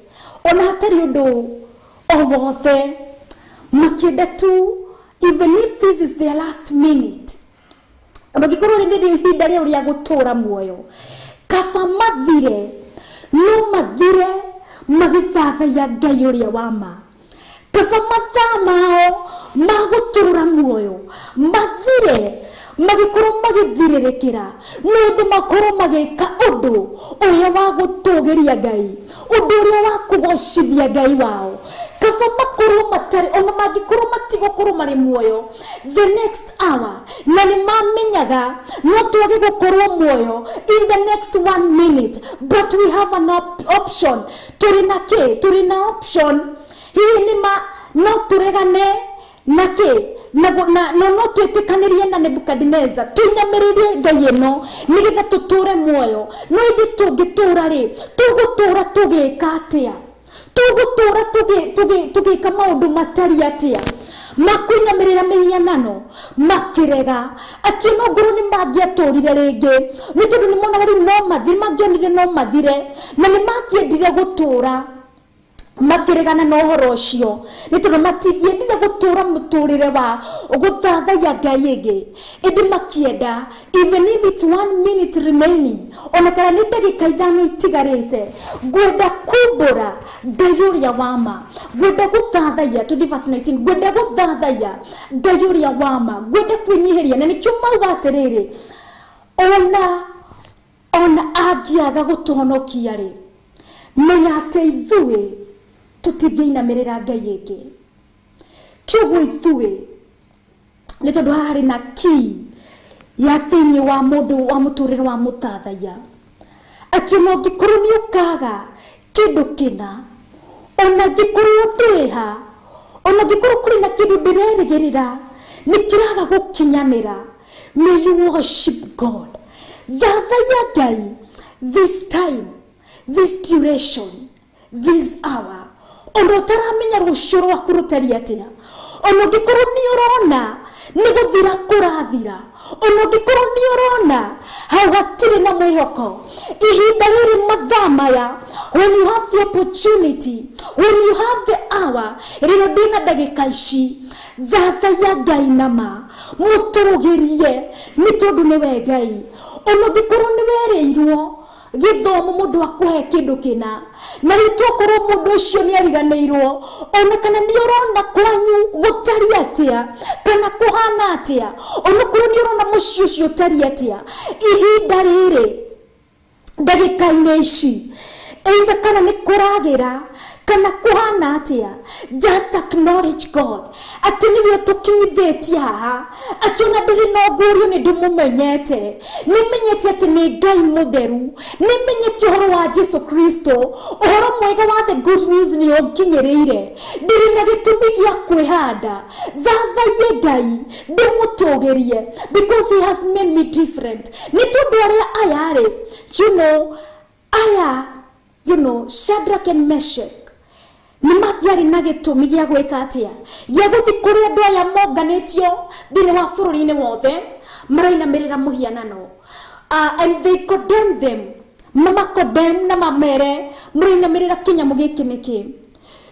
ona hatari undu owothe makienda tu even if this is their last minute magikorwo ndi ihinda ria uria gutura muoyo kaba mathire no mathire magithathaya Ngai uria wama kaba mathama magutura muoyo mathire magikorwo magithirerekera no ndu makorwo magika undu uria wa gutugeria Ngai undu uria wa kugoshithia Ngai wao kaba makorwo matari ona magikorwo matigokorwo mari muoyo the next hour na ni mamenyaga no twage gukorwo muoyo in the next 1 minute but we have an option turina option hii ni no turegane nake no twetikanirie na Nebukadnezar tuinamiririe Ngai eno nigetha tuture muoyo no ndi tungitura ri tugutura tugika atia tugutura tugika maundu matari atia makwinamirira mihianano makirega ati no ngoro ni mangiaturire ringi ni tondu ni monaga ri no mathire mangionire no mathire na ni makiendire gutura makiregana no horo ucio ni tondu matigiendire gutura muturire wa guthathaya Ngai ingi indi makienda even if it's 1 minute remaining ona kana ni ndagika 5 itigarite gwenda kumbura Ngai uria wama gwenda guthathaya to the verse 19 gwenda guthathaya Ngai uria wama gwenda kwinyihiria na nikyo mauga atiriri ona agiaga gutonokia ri menya ati ithui tutingiinamirira Ngai ingi kyoguo ithui ni tondu hari na ki ya thiini wa mundu wa muturire wa muthathaya ati no ngikorwo ni ukaga kindu kina ona ngikorwo ndiha ona ngikorwo kuri na kindu ndirerigirira ni kiraga gukinyanira may you worship God thathaya Ngai this time this duration this hour ono taramenya rushuru wa kurutari atia ono ngikorwo ni urona ni guthira kurathira ono ngikorwo ni urona hau hatiri na mwihoko ihinda riri mathamaya when you have the opportunity when you have the hour rino dina ndagika ici thathaya Ngai nama muturugirie ni tondu ni we Ngai ono ngikorwo ni wereirwo githomo mundu akuhe kindu kina na ritokorwo mundu ucio ni ariganirwo ona kana ni urona kwanyu gutari atia kana kuhana atia ona kuru ni urona mucio ucio tari atia ihinda riri ndagika ici either kana ni kuragira kana kuhana atia just acknowledge God ati niwe tukinyithetie haha ati ona ndiri no ngurio ni ndumumenyete nimenyete ati ni Ngai mutheru nimenyete uhoro wa Jesu Kristo uhoro mwega wa the good news ni onginyiriire ndiri na gitumi gia kwihanda thathaye Ngai ndimutugerie because he has made me different ni tondu aria ayari Shadrach and Meshach ni magiari na gitumi gia gwika atia gia guthi kuri andu aya monganitio thini wa bururi-ini wothe marainamirira muhianano and they condemn them mama condemn na mamere marainamirira kinyamu giki niki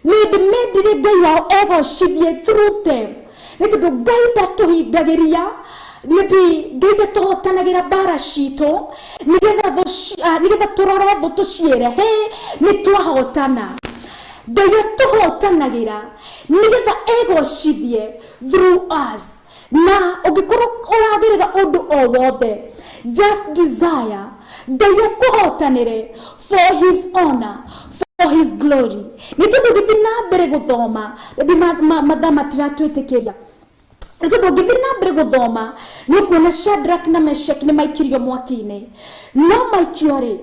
ni ndimendire Ngai wao egocithie through them nitundu Ngai ndatuhingagiria nibi Ngai tuhotanagira bara cito nigetha turore thu tuciere he ni twahotana Ngai tuhotanagira nigetha egocithie through us na ugikorwo uragirira undu o wothe just desire Ngai kuhotanire for his honor, for his glory. Nitundu githina mbere guthoma bibi mathama tiratwitikiria nitundu githina mbere guthoma ni kuona Shadrach na Meshach ni maikirio mwaki-ini no maikio ri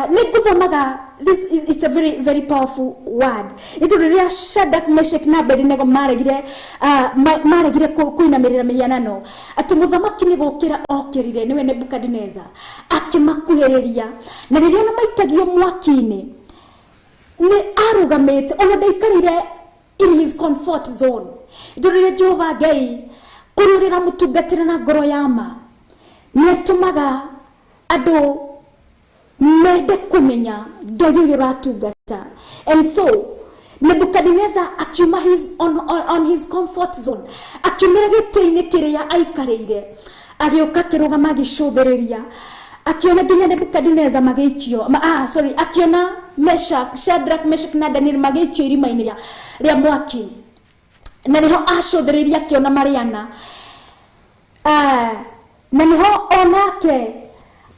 ni guthomaga this is it's a very powerful word. Nitundu ria Shadrach Meshach na Abednego maregire kuinamirira mihianano ati muthamaki ni gukira okirire niwe Nebukadnezar akimakuhiriria na riria na maikagio mwaki-ini ni arugamite ona ndaikarire in his comfort zone. Nitundu Jehova Ngai kururira mutungatira na ngoro yama ni atumaga andu mende kumenya Ngai uyu ratungata. And so Nebukadnezar akiuma on his comfort zone akiumira giti-ini kiria aikarire agioka kirugama gicuthiriria akiona nginya Nebukadnezar magikio akiona Shadrach Meshach na Daniel magikio irima-ini ria mwaki na niho acuthiriria akiona Mariana na niho onake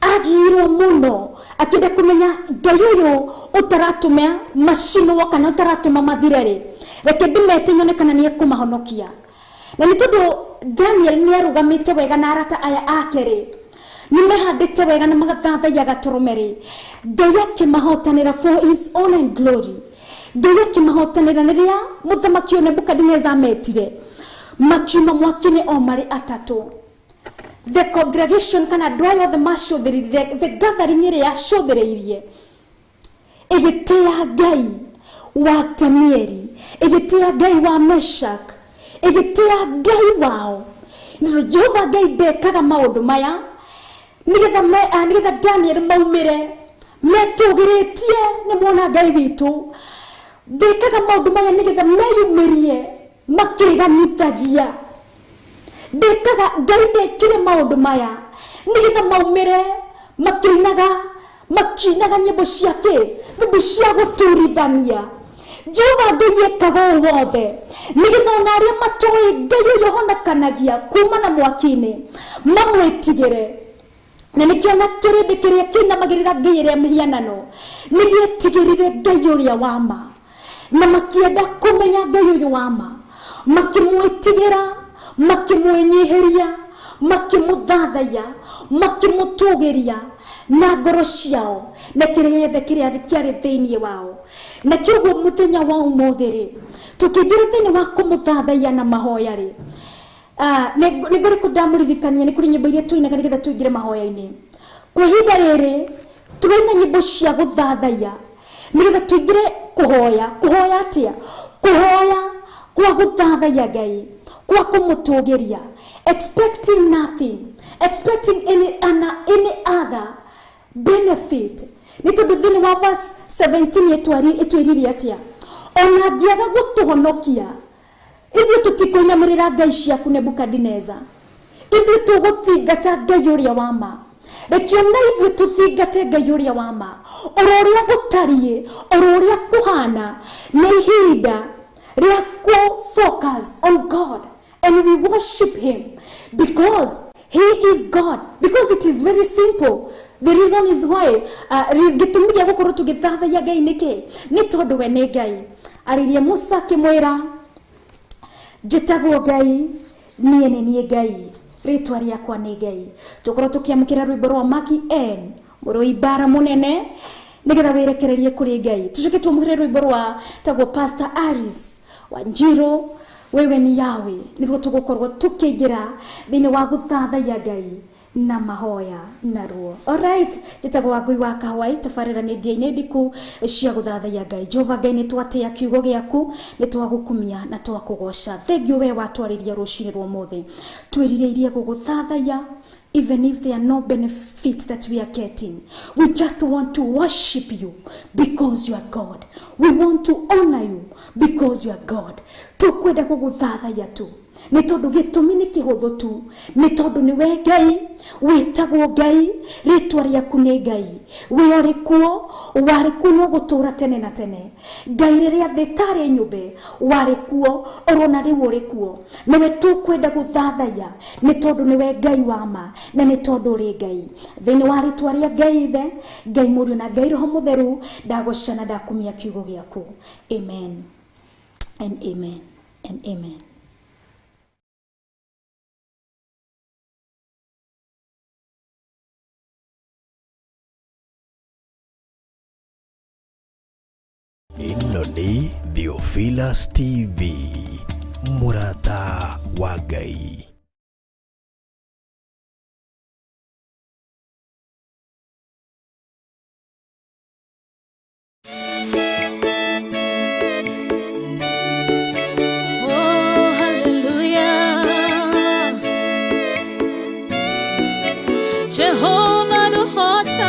agiro muno akinde kumenya Ngai uyu utaratuma macino kana utaratuma mathireri reke ndimete nyone kana ni kumahonokia na ni tondu Daniel ni arugamite wega na arata aya akeri ni mehandite wega na magathathaiya gaturumeri Ngai akimahotanira for his own and glory. Ngai akimahotanira niria muthamaki Nebukadnezar metire makiuma mwaki-ini o mari atatu. The congregation kana dwell of the mashodri the gathering ire ya shodreirie egetea Ngai wa Danieli egetea Ngai wa Meshach egetea Ngai wao ni Jehova Ngai ndekaga maundu maya nigetha Daniel maumire metugiritie ni mwona Ngai witu ndekaga maundu maya nigetha meyumirie makiriganithagia ndekaga Ngai ndekire maundu maya nigetha maumire makinaga nyimbo ciake nyimbo cia guturithania. Jehova Ngai ekaga wothe nigetha ona aria matoi Ngai uyu honakanagia kuma na mwaki-ini mamwitigire na nikiona kirindi kiria kinamagirira Ngai iria mihianano nigietigirire Ngai uria wama na makienda kumenya Ngai uyu wama makimwitigira makimwenyihiria makimuthathaiya makimutugiria na ngoro ciao na kiria kiari thiini wao na kiguo muthenya wa umuthiri tukingira thiini wa kumuthathaiya na mahoya ri ni ngori kudamuririkania ni kuri nyimbo iria tuinaga nigetha tuingire mahoya-ini kwa ihinda riri turaina nyimbo cia guthathaiya nigetha tuingire kuhoya atia kuhoya kwa guthathaiya Ngai kwa kumutugiria expecting nothing expecting any other benefit. Nitondu thini wa verse 17 etwiririe atia ona ngiaga gutuhonokia ithuĩ tutikuinamirira Ngai ciaku Nebukadnezar ithuĩ tuguthingata Ngai uria wama rekio na ithuĩ tuthingate Ngai uria wama uria gutarie uria kuhana na ihinda ria ku focus on God and we worship him because he is God, because it is very simple. The reason is why gitumiria gukorwo tugithathaiya Ngai niki ni tondu we ni Ngai aririe Musa kimwira njitagwo Ngai nie ni Ngai ritwa riakwa ni Ngai tukorwo tukiamukira rwimbo rwa Maki N muroi bara munene nigetha wirekererie kuri Ngai tucoke tumukire rwimbo rwa tagwo Pastor Aris Wanjiro wewe ni yawe niguo tugukorwo tukiingira thini wa guthathaiya Ngai na mahoya na ruo. Alright, jitago wagui wa kahawai tafarira ni dia inediku cia guthathaiya Ngai. Jehova Ngai ni twatia kiugo giaku, ni twagukumia na twakugosha. Thengio we watwariria rucini rwa muthi. Twirireirie guguthathaiya even if there are no benefits that we are getting. We just want to worship you because you are God. We want to honor you because you are God. Tukwenda guguthathaiya tu. Ni tondu gitumi ni kihuthu tu, ni tondu ni we Ngai, witagwo Ngai, ritwa riaku ni Ngai, we uri kuo, wari kuo no gutura tene na tene. Ngai riria thitari nyumbe, wari kuo, orona riu uri kuo. Niwe tukwenda guthathaiya, ni tondu ni we Ngai wa ma, na ni tondu uri Ngai. Thini wa ritwa ria Ngai Ithe, Ngai Mũriũ na Ngai Roho Mũtheru, ndagocana ndakumia kiugo giaku. Amen and amen and amen. Ino ni Theophilus TV, Murata wa Ngai. Oh, hallelujah. Jehovah no hota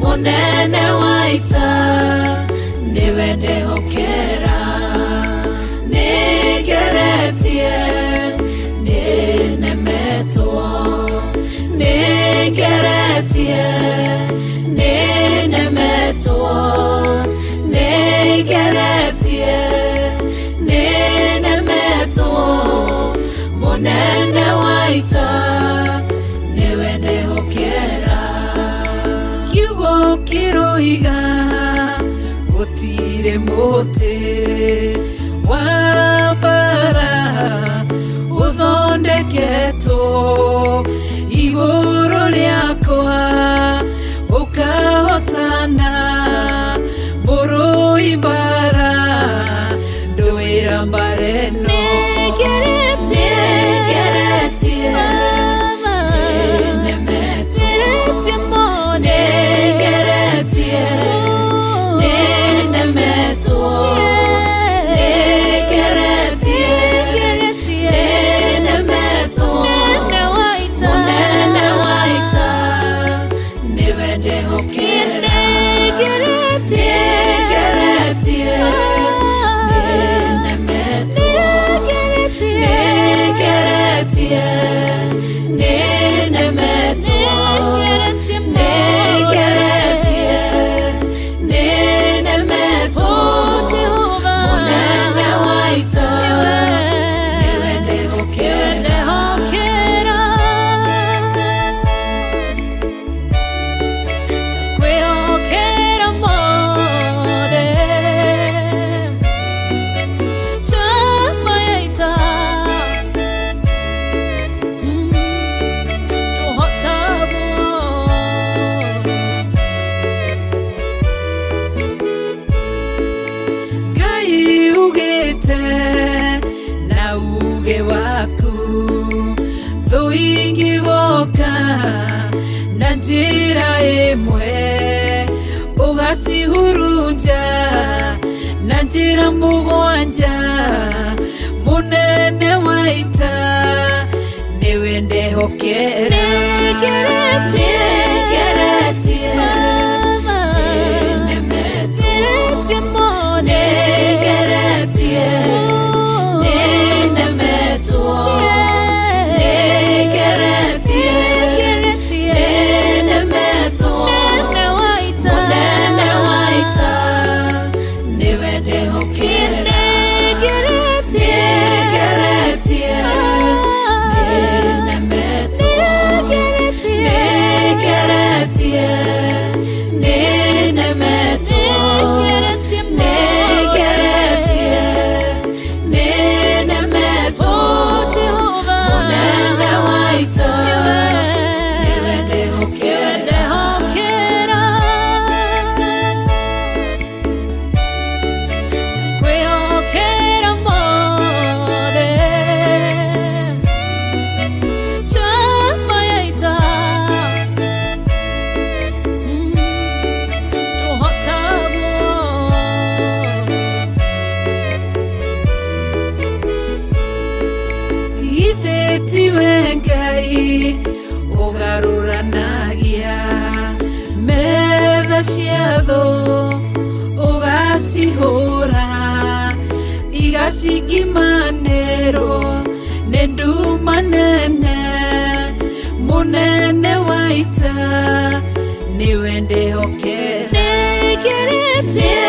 Munene waita niwende hokera nigeretie ninemeto nigeretie ninemeto nigeretie ninemeto munene waita niwende hokera kiroiga gutire muti wa bara uthondeketo iguru riakwa ukahotana buru ibara nduira mbareno njira imwe ugacihurunja na njira mugwanja munene waita niwe ndehokera Get it. waruranagia metha cia thũ ũgacihũra igacikimanĩrwo nĩ nduma nene mũnene wa ita nĩwe ndĩhokera nĩngeretie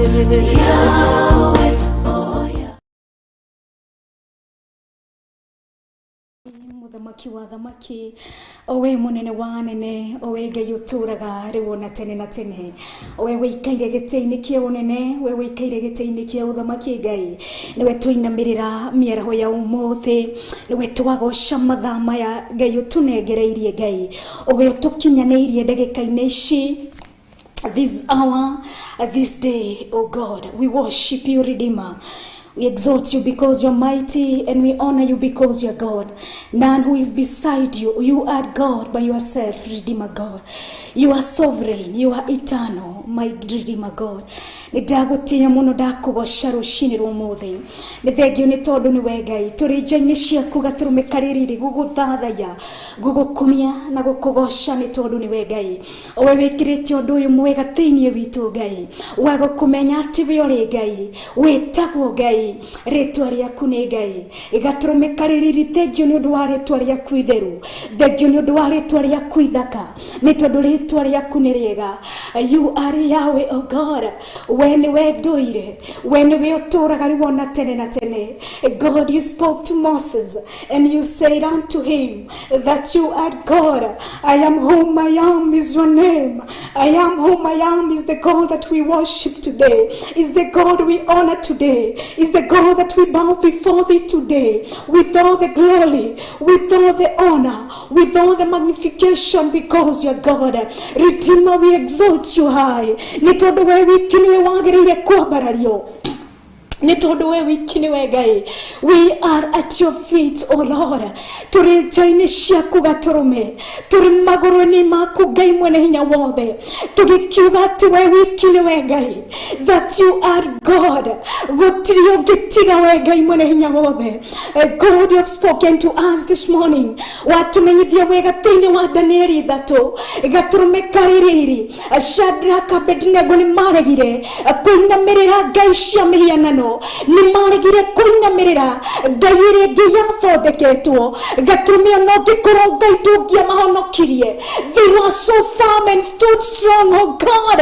Yahweh, oh yeah. Muthamaki wa thamaki, owe munene wa nene, owe Ngai uturaga riu na tene na tene, owe wikaire giti-ini kia unene, we wikaire giti-ini kia uthamaki Ngai, niwe tuinamirira miaraho ya umuthi, niwe twagoca mathaa maya Ngai utunengereirie Ngai, owe utukinyaniirie ndagika-ini ici, this hour, this day, oh God, we worship you, Redeemer. We exalt you because you are mighty, and we honor you because you are God. None who is beside you. You are God by yourself, Redeemer God. You are sovereign. You are eternal, my Redeemer God. Nidagutia muno ndakugoca rucini rumuthi. Nithengio ni tondu ni we Ngai. Turi nja-ini ciaku gaturumikariri guguthathaya, gugukumia na gukugoca ni tondu ni we Ngai. Owe wikirite undu uyu mwega thiini witu Ngai. Wa gukumenya ati we uri Ngai. Witagwo Ngai. Ritwa riaku ni Ngai. Igaturumikariri thengio ni undu wa ritwa riaku itheru. Thengio ni undu wa ritwa riaku ithaka. Ni tondu ritwa riaku ni riega. You are Yahweh, oh God. When we doire, when we uturaga riwona tene na tene. God, you spoke to Moses and you said unto him that you are God. I am whom I am is your name. I am whom I am is the God that we worship today. Is the God we honor today. Is the God that we bow before thee today. With all the glory, with all the honor, with all the magnification, because you are God. Redeemer, we exalt you high. Nitondo we wikini wagirire kwambarario. Nitondo we wikini we Ngai. We are at your feet, oh Lord. Turi nja-ini ciaku gaturume. Turi maguru-ini maku Ngai mwene hinya wothe. Tugikiuga ati we wikini we Ngai. That you are God. Gutiri ungitiga we Ngai mwene hinya wothe. God, you have spoken to us this morning. Watumenyithia wega thiini wa Danieli 3. Gaturume kaririri. Shadraka, Abednego ni maregire kuinamirira ngai cia mihianano. Ni maregire kuinamirira ngai iria ingi yathondeketwo. Gatumia no gikorwo ngai ndungia mahonokirie. They were so firm and stood strong, oh God,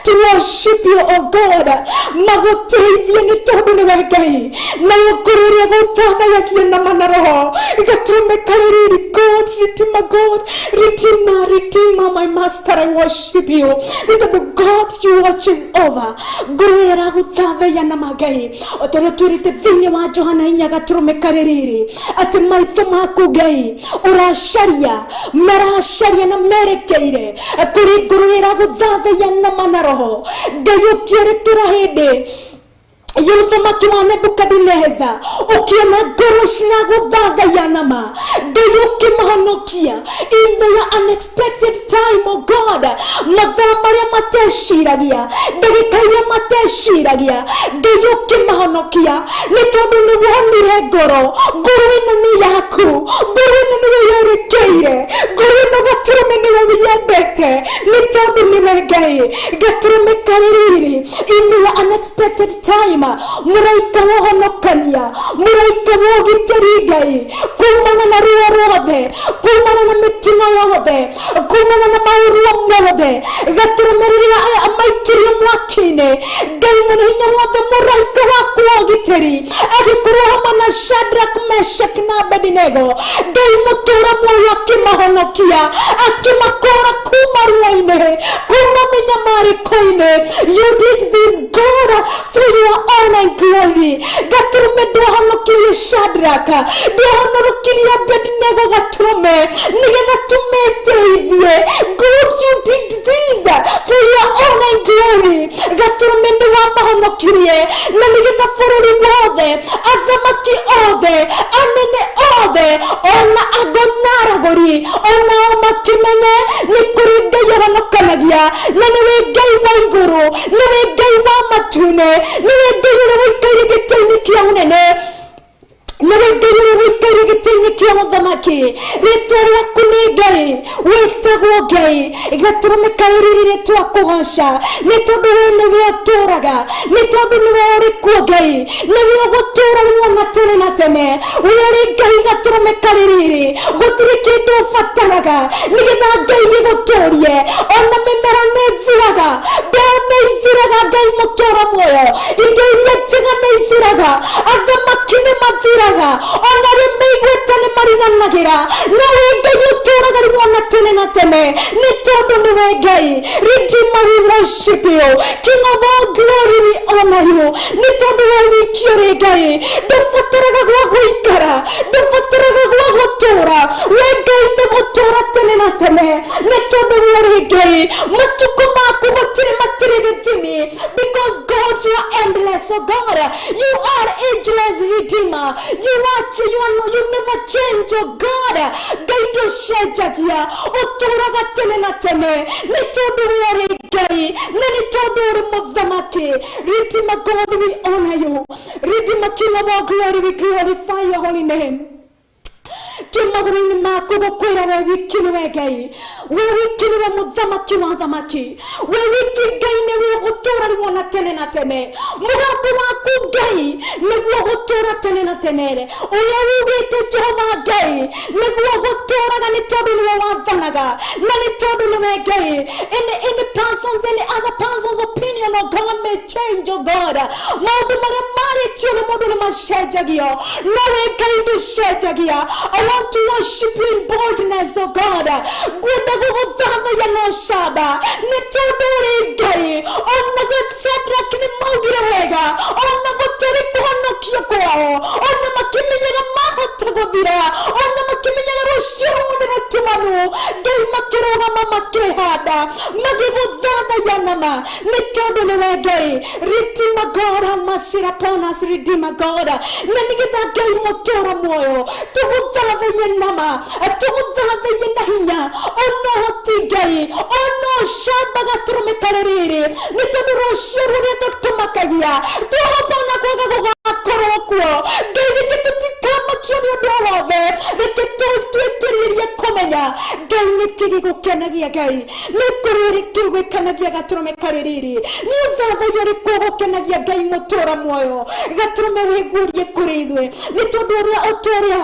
to worship you, oh God. Maguteithie ni tondu ni we Ngai. Na yukururia guthathagia na manaroho. Gatume kaririri. God, Redeemer God, Redeemer, Redeemer, my master, I worship you. Nitondo God, you watches over. Gurera guthathagia na magai. Otoro turite thiini wa Johana inya gaturume kaririri. Ati maitho maku Ngai urasharia, marasharia na merekeire kuri gurera guthathagia na manaroho. Ngai ukierekera hindi Yuthamaki wa Nebukadneza ukiona ngoro ciraguthathaiya nama Ngai ukimahonokia in the unexpected time, oh God. Mathaa maria mateciragia, ndagika iria mateciragia, Ngai ukimahonokia ni tondu ni wonire ngoro ino ni yaku, ngoro ino ni yerekeire, ngoro ino gaturume ni wiyendete, ni tondu ni we Ngai. Gaturume kaririri in the unexpected time. Muraika wa honokania, muraika wa gitari Ngai, kumana na ruo rwothe, kumana na mitino yothe, kumana na mauru mothe, gaturumirira amaikirie mwaki-ini. Ngai mwene hinya wothe, muraika waku wa gitari agikorwo hamwe na Shadrach, Meshach na Abednego. Ngai mutura muoyo akimahonokia, akimakora kuma ruo-ini, kuma minyamariko-ini. You did this, God, for your honor and glory. Gaturume ndwahonokirie Shadrach, ndwahonokirie Abednego gaturume nigetha tumeteithie. God, you did this for your honor and glory. Gaturume ndwamahonokirie na nigetha bururi wothe, athamaki othe, anene othe, ona agonaragori, ona makimenye ni kuri Ngai ahonokanagia, na niwe Ngai wa iguru, niwe Ngai wa matune, niwe Ngai uria wikaire giti-ini kia unene, niwe Ngai uria wikaire giti-ini kia uthamaki. Ritwa riaku ni Ngai, witagwo Ngai. Gaturume kaririri ritwa kugoca ni tondu we niwe uturaga, ni tondu niwe uri kuo Ngai, niwe ugutura wona tene na tene. We uri Ngai. Gaturume kaririri gutiri kindu ubataraga nigetha Ngai giguturie. Ona mimera ni ithiraga, mbeu ni ithiraga, twĩraga Ngai mũtũũra muoyo indo iria njega nĩ ithiraga athamaki nĩ mathiraga ona rĩo meiguĩte nĩ mariganagĩra no wĩ Ngai ũtũũraga rĩu ona tene na tene nĩ tondũ nĩwe Ngai Redeemer we worship you King of all glory we honor you nĩ tondũ we wiki ũrĩ Ngai ndũbataraga gwa gũikara ndũbataraga gwa gũtũũra we Ngai nĩ gũtũũra tene na tene nĩ tondũ we ũrĩ Ngai matukũ maku gũtirĩ matirĩ gĩthimi because God you are endless oh God you are ageless Redeemer you never change oh God Ngai ndũcenjagia ũtũũraga tene na tene nĩ tondũ we ũrĩ Ngai na nĩ tondũ ũrĩ mũthamaki Redeemer God we honor you Redeemer King of all glory we glorify your holy name Tumaguruni maku gukwira we wiki niwe Ngai we wiki niwe muthamaki wa thamaki we wiki Ngai niwe gutura ri wona tene na tene mugambo waku Ngai niguo gutura tene na tene uya wugite Jehova Ngai niguo guturaga ni tondu niwe wathanaga na ni tondu niwe Ngai any person's any other person's opinion of God may change oh God maundu maria mari tio ni mundu ni macenjagio no we Ngai nducenjagia I want to worship you in boldness, oh God. Gwenda gũgũthathaiya no camba nĩ tondũ ũrĩ Ngai ona Shadrach nĩ maugire wega ona gũtarĩ kũhonokio kwao ona makĩmenyaga mahota gũthira ona makĩmenyaga rũciũ nĩ rũtumanu Ngai makĩrũgama makĩhanda magĩgũthathaiya nama nĩ tondũ nĩwe Ngai Redeemer God have mercy upon us Redeemer God na nĩgetha Ngai mũtũũra muoyo tũgũthathaiye nama tũgũthathaiye na hinya ono hoti Ngai ono camba gatũrũmĩka rĩrĩ nĩ tondũ rũciũ rũrĩa tũtũmakagia tũhotona kwaga gũgakorwo kuo Ngai reke tũtikamakio nĩ ũndũ wothe reke twĩtĩrĩrie kũmenya Ngai nĩkĩ gĩgũkenagia Ngai nĩ ngoro ĩrĩkũ gwĩkanagia gatũrũmĩka rĩrĩ nĩ ũthathaiyo ũrĩkũ ũgũkenagia Ngai mũtũũra muoyo gatũrũme wĩguũrie kũrĩ ithuĩ nĩ tondũ ũrĩa ũtũũria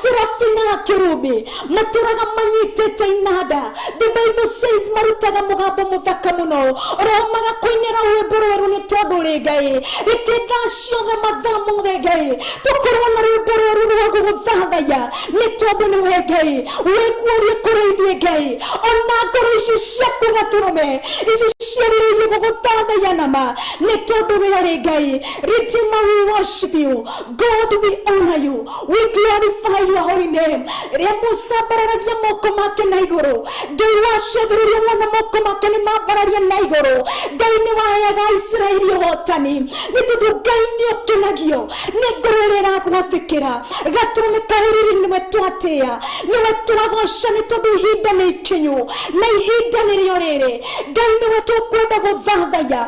Serafina kerubi maturaga manyitete inada the Bible says marutaga mugambo muthaka muno romaga koinera rwimbo rweru ni tondu ri Ngai rikenda ciothe mathamu the Ngai tukorwo na rwimbo rweru rwa gũgũthathaiya ni tondu ni we Ngai wĩguũrie kũrĩ ithuĩ Ngai ona ngoro ici ciaku gatũrũme ici ciarĩrĩirie gũgũthathaiya nama ni tondu we ũrĩ Ngai Redeemer we worship you God we honor you we glorify your holy name ria Musa bararagia moko make na iguru Ngai wacũthĩrĩria wona moko make nĩ mambararia na iguru Ngai nĩ waheaga Isiraeli ũhotani nĩ tondũ Ngai nĩ ũkenagio nĩ ngoro ĩrĩa ĩragwathĩkĩra gatũrũme kahĩrĩri nĩwe twatĩa nĩwe twagoca nĩ tondũ ihinda nĩ ikinyu na ihinda nĩrĩo rĩrĩ Ngai nĩwe tũkwenda gũthathaiya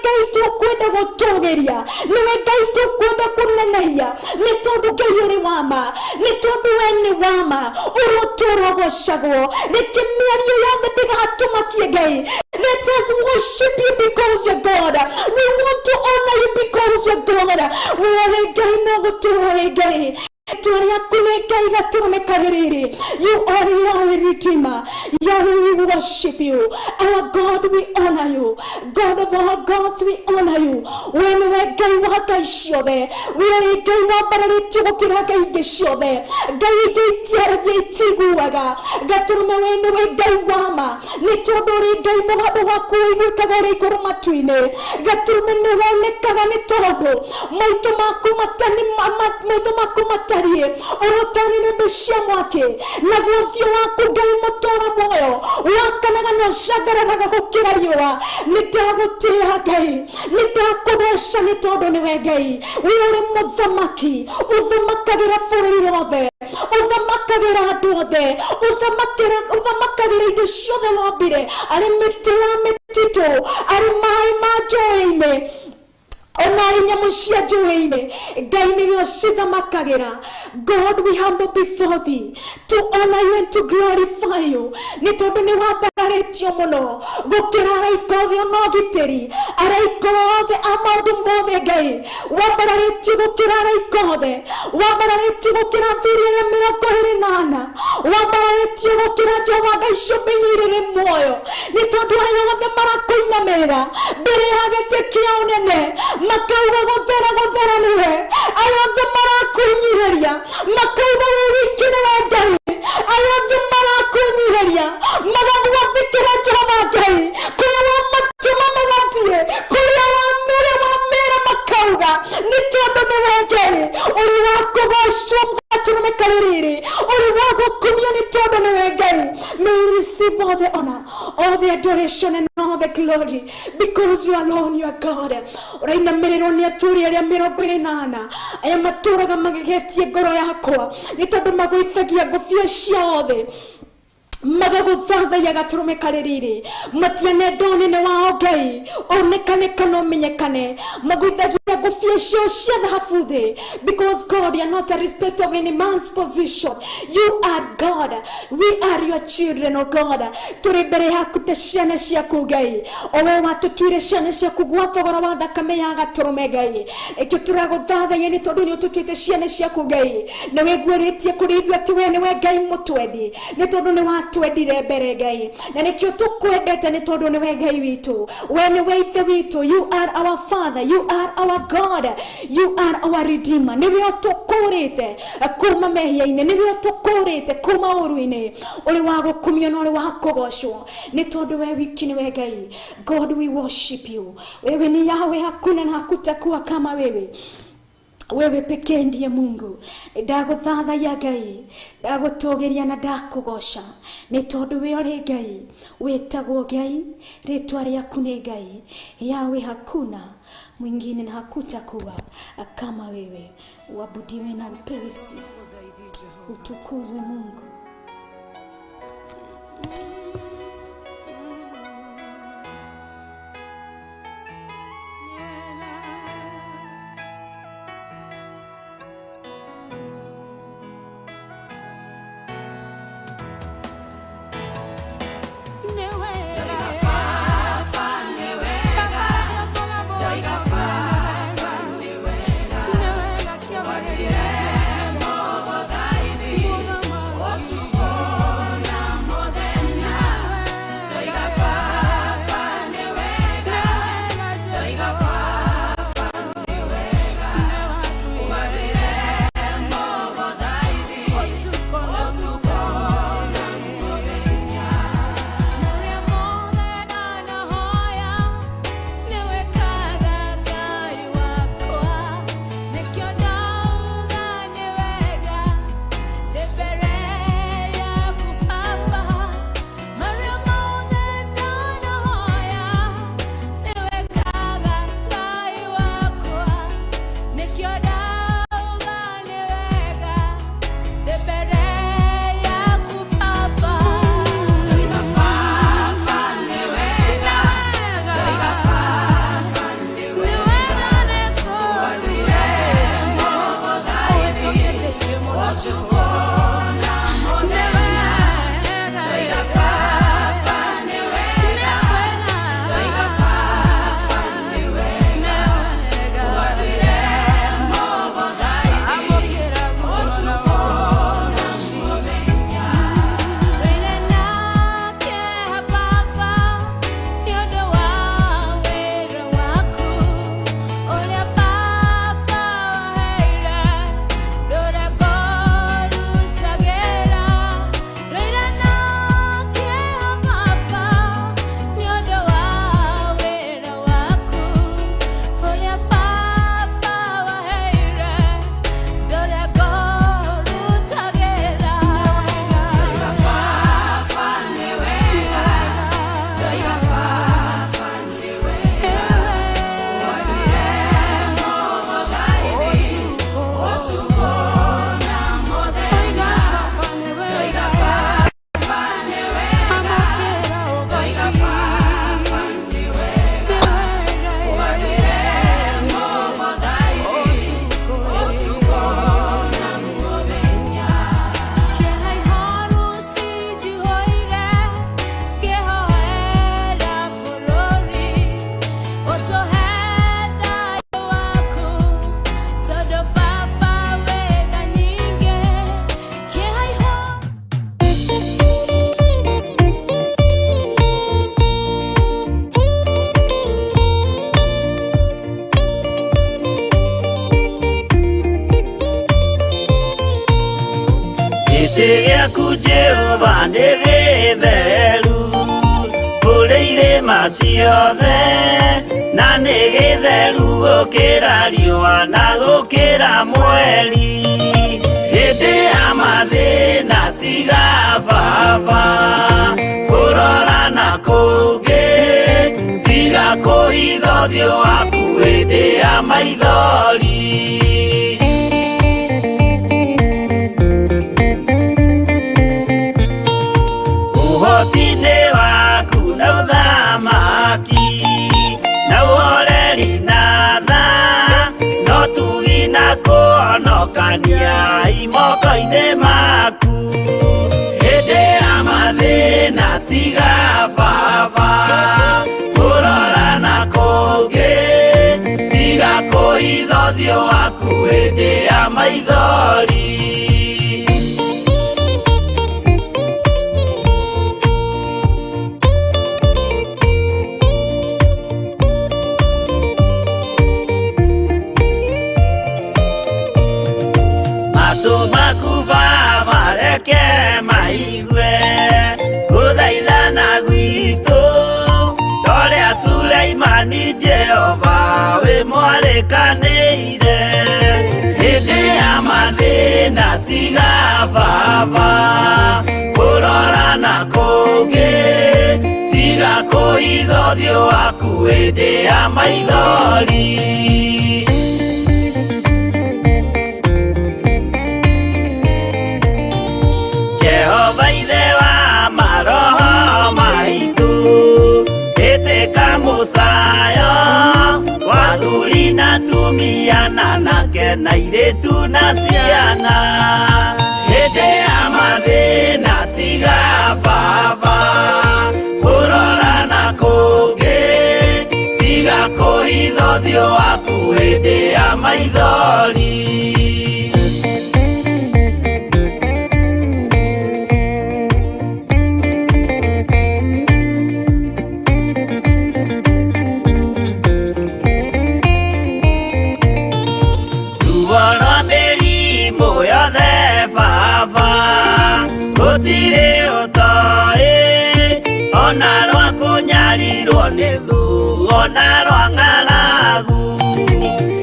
Ngai tũkwenda gũtũũgĩria nĩwe Ngai tũkwenda kũnenehia nĩ tondũ Ngai ũrĩ wama nĩ tondũ we nĩ wama ũrũtũũra gocagwo reke mĩario yothe ndĩgatũmakie Ngai let us worship you because you're God we want to honor you because you're God we are Ngai no gũtũũra Ngai Tuaria kuneka igatume kariri. You are Yahweh Redeemer. Yahweh, we worship you. Our God, we honor you. God of all gods, we honor you. When we Ngai waka ishode, we are Ngai wabarari tugukira Ngai gishode. Ngai gitiara gitiguaga. Gatume when we Ngai wama. Nitodori Ngai mugabu waku igukagore kurumatuine. Gatume no nekaga nitodo. Maitu makumatani maitu makumatani. Orotani ne beshamwake na guthio waku Ngai mutora moyo wakanaga no shagara naga gukira riwa nitagutia Ngai nitakuresha ni tondu ni we Ngai we uri muthamaki uthamagira bũrũri wothe uthamagira andũ othe uthamagira indo ciothe wambire arĩ mĩtĩ ya mĩtitũ arĩ maĩ ma njũĩ-inĩ onari nyamu cia njũĩ-inĩ Ngai nĩwe ũcithamakagĩra. God, we humble before thee to honor you and to glorify you. Nĩ tondũ nĩ wambararĩtio mũno gũkĩra araika othe ona ũgitĩri, araika othe a maũndũ mothe Ngai, wambararĩtio gũkĩra araika othe, wambararĩtio gũkĩra athuri arĩa 24, wambararĩtio gũkĩra Jehova Ngai ciũmbe irĩ muoyo. Nĩ tondũ aya othe marakũinamĩrĩra mbere ya gĩtĩ kĩa ũnene makauga gũthera nĩwe, aya othe marakũnyihĩria makauga wĩ wiki nĩwe Ngai, aya othe marakũnyihĩria magathiĩ Jehova Ngai kũrĩa wamatũma magathiĩ, kũrĩa wamera makauga nĩ tondũ nĩwe Ngai ũrĩ wa kũgocwo mũgatũrũmĩka rĩrĩ, ũrĩ wa gũkumio nĩ tondũ nĩwe Ngai. May you receive all the honor, all the adoration and all the glory because you alone, you are God. Ũrainamĩrĩrwo nĩ athuri arĩa 24 aya matũraga magĩgetie ngoro yakwa nĩ tondũ magũithagia ngũbia ciao thĩ, magagũthathaiya gatũrũmĩka rĩrĩ, matianenda ũnene wao Ngai onekane kana ũmenyekane, magũithagia ngũbia ciao cia thahabu thĩ because God, you are not a respect of any man's position. You are God. We are your children, oh God. Tũrĩ mbere yaku ta ciana ciaku Ngai, o we watũtuire ciana ciaku gwa thogora wa thakame ya gatũrũme Ngai. Ĩkĩo tũragũthathaiya nĩ tondũ nĩ ũtũtuĩte ciana ciaku Ngai, na wĩguũrĩtie kũrĩ ithuĩ atĩ we nĩwe Ngai mũtwendi, nĩ tondũ nĩ watwendire mbere Ngai, na nĩkĩo tũkwendete nĩ tondũ nĩwe Ngai witũ, we nĩwe ithe witũ. You are our Father, you are our God, you are our Redeemer. Nĩwe ũtũkũrĩte kuma mehia-inĩ, nĩwe ũtũkũrĩte kuma ũru-inĩ, ũrĩ wa gũkumio na ũrĩ wa kũgocwo nĩ tondũ we wiki nĩwe Ngai. God, we worship you. Wewe ni Yahweh, hakuna na hakutakuwa kama wewe. Wewe pekee ndiye Mungu. Ndagũthathaiya Ngai, ndagũtũgĩria na ndakũgoca nĩ tondũ we ũrĩ Ngai, wĩtagwo Ngai, rĩtwa rĩaku nĩ Ngai. Yawe, hakuna mwingine na hakutakuwa kama wewe. Uabudiwe na upewe sifa, utukuzwe Mungu. giaku Jehova nĩ gĩtheru kũrĩ irĩma ciothe, na nĩ gĩtheru gũkĩra riũa na gũkĩra mweri. Hĩndĩ ya mathĩna tiga baba kũrora na kũngĩ, tiga kũhitha ũthiũ waku hĩndĩ ya maithori. Ũhoti-nĩ waku na ũthamaki na ũhoreri na tha, no tugi na kũhonokania imoko-inĩ maku. Hĩndĩ ya mathĩna tiga baba kũrora na kũngĩ, tiga kũhitha ũthiũ waku hĩndĩ ya maithori. Reke maigue gũthaithana gwitũ, torĩa Sulaimani Jehova wĩ mwarĩkanĩire. Hĩndĩ ya mathĩna tiga baba kũrora na kũngĩ, tiga kũhitha ũthiũ waku hĩndĩ ya maithori. Jehova ithe wa maroho maitũ, ĩtĩka mũcayo wa athuri na atumia na anake na airĩtu na ciana. Hĩndĩ ya mathĩna tiga baba kũrora na kũngĩ, tiga kũhitha ũthiũ waku hĩndĩ ya maithori. Gũtirĩ ũtoĩ ona rwa kũnyarirwo nĩ thu ona rwa ng'aragu.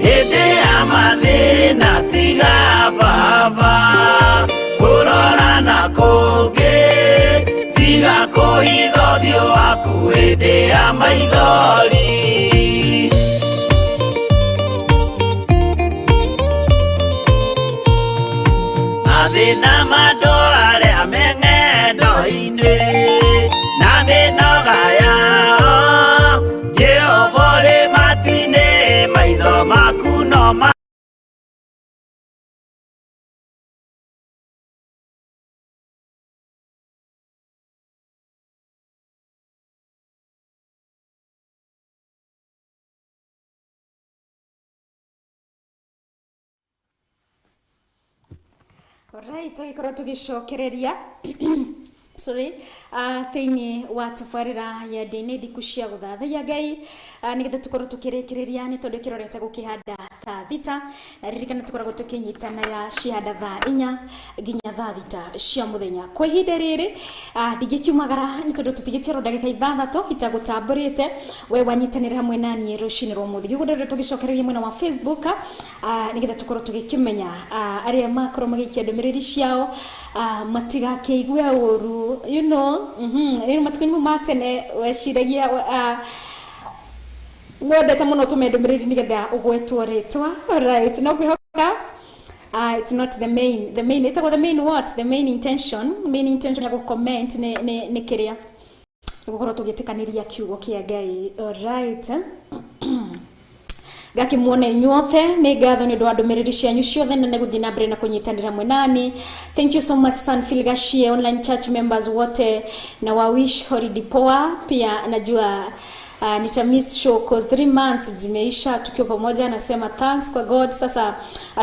Hĩndĩ ya mathĩna tiga baba kũrora na kũngĩ, tiga kũhitha ũthiũ waku hĩndĩ ya maithori. Mathĩna mandũ arĩa me ng'endo-inĩ na mĩnoga yao, Jehova ũrĩ matu-inĩ, maitho maku no ma Alright, tũgĩkorwo tũgĩcokereria thĩinĩ wa tabarĩra ya ndĩ-inĩ ndiku cia gũthathaiya Ngai, nĩgetha tũkorwo tũkĩrĩkĩrĩria nĩ tondũ kĩrorete gũkĩhanda thaa thita, na ririkana tũkoragwo tũkĩnyitanĩra ciahanda thaa 4 nginya thaa thita cia mũthenya. Kwa ihinda rĩrĩ ndingĩkiumagara nĩ tondũ tũtigĩtie ndagĩka 6 itagũtambũrĩte we wanyitanĩra hamwe naniĩ rũcinĩ rwa mũthĩ. Gĩgũndĩrĩre tũgĩcokereria mwena wa Facebook nĩgetha tũkorwo tũgĩkĩmenya arĩa makorwo magĩikia ndũmĩrĩri ciao matigakĩigue ũru, you know, matukũ-inĩ ma tene weciragia wendete mũno tũme ndũmĩrĩri nĩgetha ũgwetwo rĩtwa. Alright, no kwĩhoka it's not the main itagwo the main what, the main intention ya gũcomment nĩ kĩrĩa gũkorwo tũgĩtĩkanĩria kiugo kĩa Ngai. Alright, gakimuone inyuothe nĩ ngatho nĩ ũndũ wa ndũmĩrĩri cianyu ciothe na gũthiĩ na mbere na kũnyitanĩra mwenani. Thank you so much Sunfield Gashie, online church members wote na wa wish holiday poa. Pia najua nitamiss show cause 3 months zimeisha tukiwa pamoja. Nasema thanks kwa God, sasa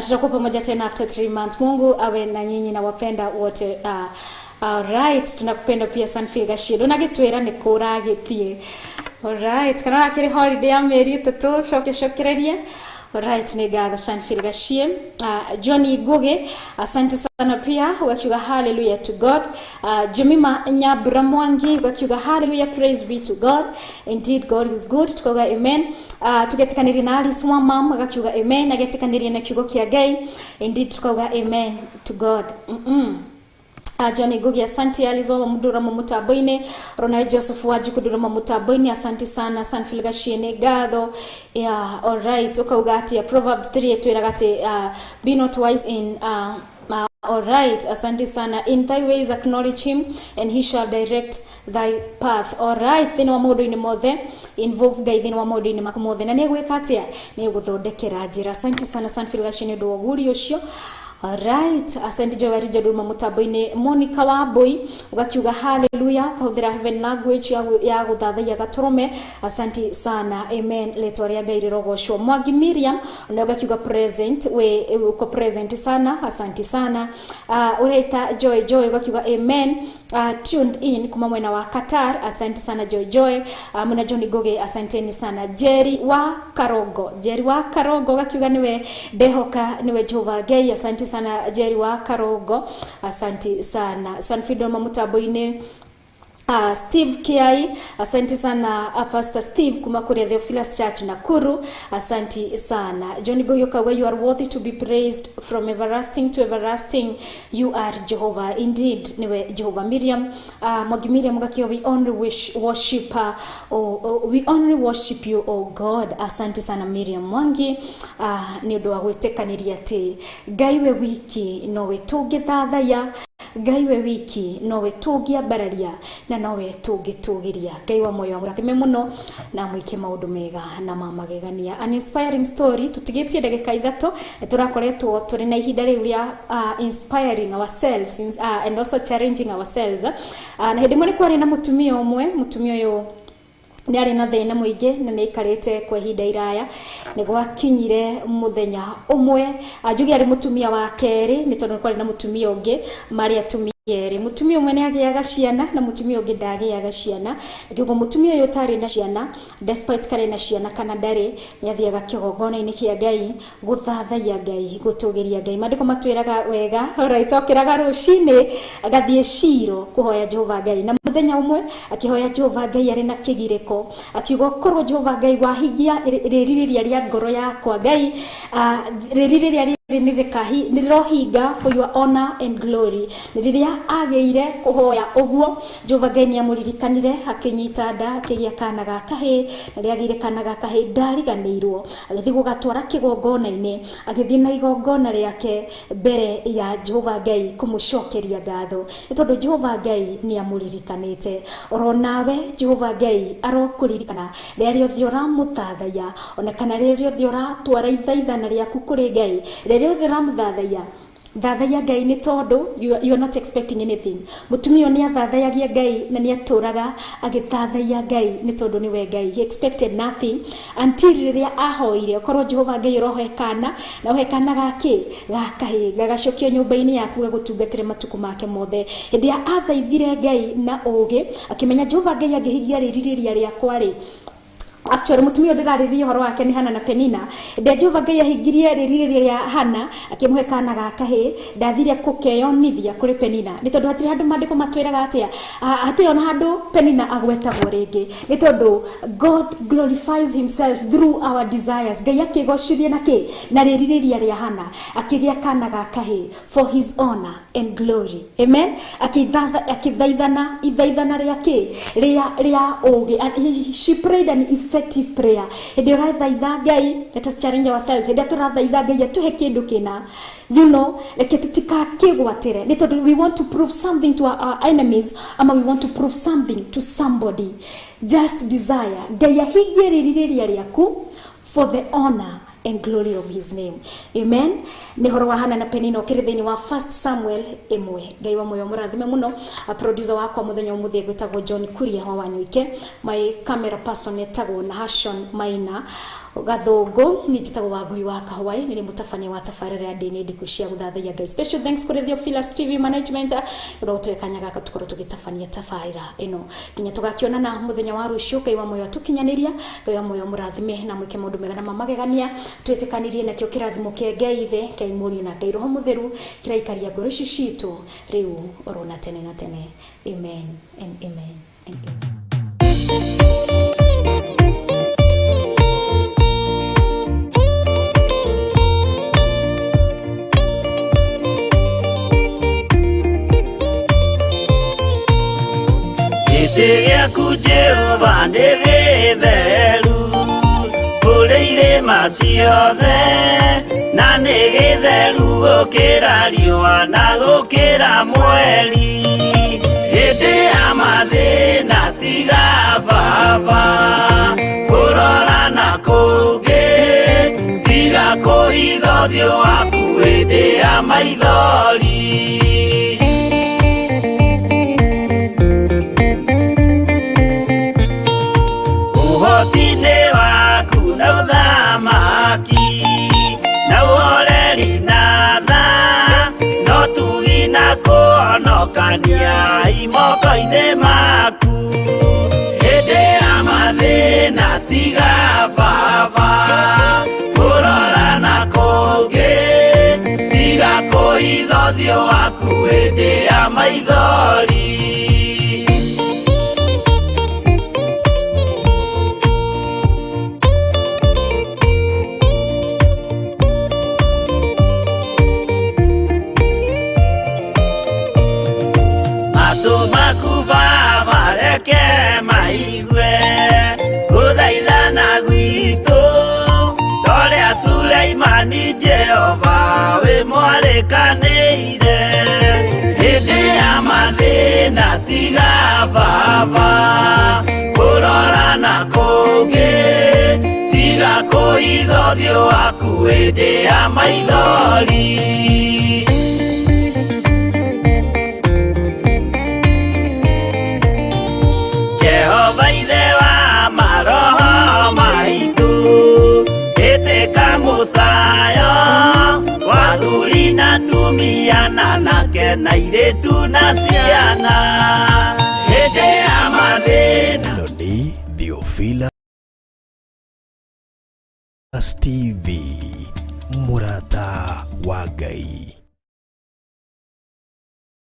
tutakuwa pamoja tena after 3 months. Mungu awe na nyinyi na wapenda wote. Alright, tunakupenda pia Sunfield Gashie. Ndonagĩtwĩra nĩ kũragĩtie. Alright, kana akĩrĩ holiday ya mĩeri 3 cokererie Alright, nega Shanfil Gashie. Johnny Goge, asante sana pia, ukakiuga hallelujah to God. Jemima Nyabramwangi, ukakiuga hallelujah, praise be to God. Indeed, God is good. Tukoga amen. Tugetekaniri na Alice Wamam, ukakiuga amen. Nagetekaniri na kiugo kia Gai. Indeed, tukoga amen to God. Johnny Gugi asante alizo mudura mumutaboine Ronald Joseph waji kudura mumutaboine asante sana Sanfil Gashie gado. Yeah, all right, ukaugatia Proverbs 3:8 be not wise in all right, asante sana. In thy ways acknowledge him and he shall direct thy path. All right, thina wa modo ini mothe involve Gai thina wa modo ini makumothe na negweka atia ni guthondekera njira. Asante sana Sanfil Gashie ndo waguri ucio. Alright, asante Jawari Jaduma mutaboine Monica Waboi ugakiuga hallelujah kahudira heaven language ya guthatha ya gatorome. Asante sana, amen. Letoria Gai rogosho Mwagi Miriam ugakiuga present we uko present sana, asante sana. Ureta Joy ugakiuga amen. Tuned in kuma mwena wa Qatar, asante sana Joy. Muna Johnny Goge asanteni sana. Jerry wa Karogo ugakiuga niwe dehoka niwe Jehova Gai, asante sana Jerry wa Karogo, asante sana. Sanfido mamutaboine Steve Kiai, asante sana. Pastor Steve kumakuria Theophilus Church Nakuru, asante sana. Johnny Goyoka, where you are worthy to be praised from everlasting to everlasting, you are Jehovah. Indeed, niwe Jehovah. Miriam Mwagi Miriam Mugakio, we only worship we only worship you, oh God. Asante sana Miriam Mwangi. Ni ndo agwetekaniria te Gaiwe wiki nowe tugethathaya, Gaiwe wiki nowe tugia bararia na nowe tugiria. Gai wa moyo murathime muno na mwike maundu mega na mamagegania. An inspiring story tutigetie ndagika 3 turakoretwo turi na ihinda riu ria inspiring ourselves and also challenging ourselves. Na hindi mwe ni kwari na mutumia uyu ni ari na thina muingi na ni ikarite kwa ihinda iraya ni gwakinyire muthenya umwe ajugi ari mutumia wa keri ni tondu kwari na mutumia ungi mari atumia eri. Mutumia umwe ni agiaga ciana na mutumia ungi ndagiaga ciana. Ngiugo mutumia uyu tari na ciana despite kare na ciana kana ndari ni athiaga kigongona-ini kia Ngai guthathaia Ngai gutugiria Ngai. Mandiko matwiraga wega right okiraga rucini agathie Shiro kuhoya Jehova Ngai na muthenya umwe akihoya Jehova Ngai ari na kigiriko akiuga korwo Jehova Ngai wahingia riririria ria ngoro yakwa Ngai riririria nirohinga for your honor and glory. Niriria ageire kuhoya uguo Jehova Ngai ni amuririkanire akinyita nda akigia kana gakahe na riagire kana gakahe ndariganirwo agithi gugatwara kigongona-ini agithi na igongona riake mbere ya Jehova Ngai kumucokeria ngatho ni tondu Jehova Ngai ni amuririkanite. Oro nawe Jehova Ngai arokuririkana riria thio ramuthathaya ona kana riria thio ratwara ithaithana riaku kuri Ngai riria ramuthathaya thathaya Ngai ni tondu you are not expecting anything. Mutumio ni athathayagia Ngai na ni aturaga agithathaya Ngai ni tondu ni we Ngai. He expected nothing until riria ahoire korwo Jehova Ngai rohe kana na uhe kana gaki gakahi gagacokio nyumba-ini yaku gutungatire matuku make mothe. Hindi athaithire Ngai na ugi akimenya Jehova Ngai agihingia riririria riakwa ri actually mutumio ndiraririe horo wake ni Hana na Penina. Jehova Ngai ahingirie riririria ria Hana akimuhe kana gakahe ndathire kukeyonithia kuri Penina ni tondu hatiri handu mandiko matwiraga atia hatiri ona handu Penina agwetagwo ringi ni tondu God glorifies himself through our desires. Ngai akigocithie na riririria ria Hana akigia kana gakahe for his honor and glory. Amen. Akithaithana riake ria ugi. She prayed an effective prayer. Hindi urathaitha Ngai, let us challenge ourselves. Hindi turathaitha Ngai atuhe kindu kina, you know, like tutikakigwatire ni tondu we want to prove something to our enemies ama we want to prove something to somebody. Just desire Ngai ahingie riririria riaku for the honor and glory of his name. Amen. Ni horo wa Hana na Penina ukirithi-ini wa 1 Samuel 1. Ngai wa moyo murathime muno. Producer wakwa muthenya umuthi gwitagwo John Kuria wa Wanyuike. My camera person etagwo Nahashon Maina. gathungu ni njitagwo Wangui wa Kahawai ni mutabania wa tabarĩra ya ndini ndiku cia gũthathaiya Ngai. Special thanks kuri Theophilus TV management ro twekanya gaka tukorwo tugitabania tabarĩra ino nginya tugakionana muthenya wa rucio. Ngai wa moyo tukinyaniria, Ngai wa moyo murathime na mwike maundu mega na mamagegania twĩtĩkanirie nakĩo kĩrathimo kĩa Ngai Ithe, Ngai Mũriũ na Ngai Roho Mũtheru kĩraikaria ngoro ici citũ rĩu oro na tene na tene. Amen and amen and amen. Gĩaku Jehova nĩ gĩtheru kũrĩ irĩma ciothe, na nĩ gĩtheru gũkĩra riũa na gũkĩra mweri. Hĩndĩ ya mathĩna tiga baba kũrora na kũngĩ, tiga kũhitha ũthiũ waku hĩndĩ ya maithori. Ũhoti-nĩ waku na ũthamaki na ũhoreri na tha, no tugi na kũhonokania imoko-inĩ maku. Hĩndĩ ya mathĩna tiga baba kũrora na kũngĩ, tiga kũhitha ũthiũ waku hĩndĩ ya maithori. Maigue gũthaithana gwitũ torĩa Sulaimani Jehova wĩ mwarĩkanĩire. Hĩndĩ ya mathĩna tiga baba kũrora na kũngĩ, tiga kũhitha ũthiũ waku hĩndĩ ya maithori. Jehova Ithe wa maroho maitũ, ĩtĩka mũcayo wa thuri na tumia na nake na airĩtu na ciana hĩndĩ ya mathĩna. Ĩno nĩ Theophilus TV, mũrata wa Ngai.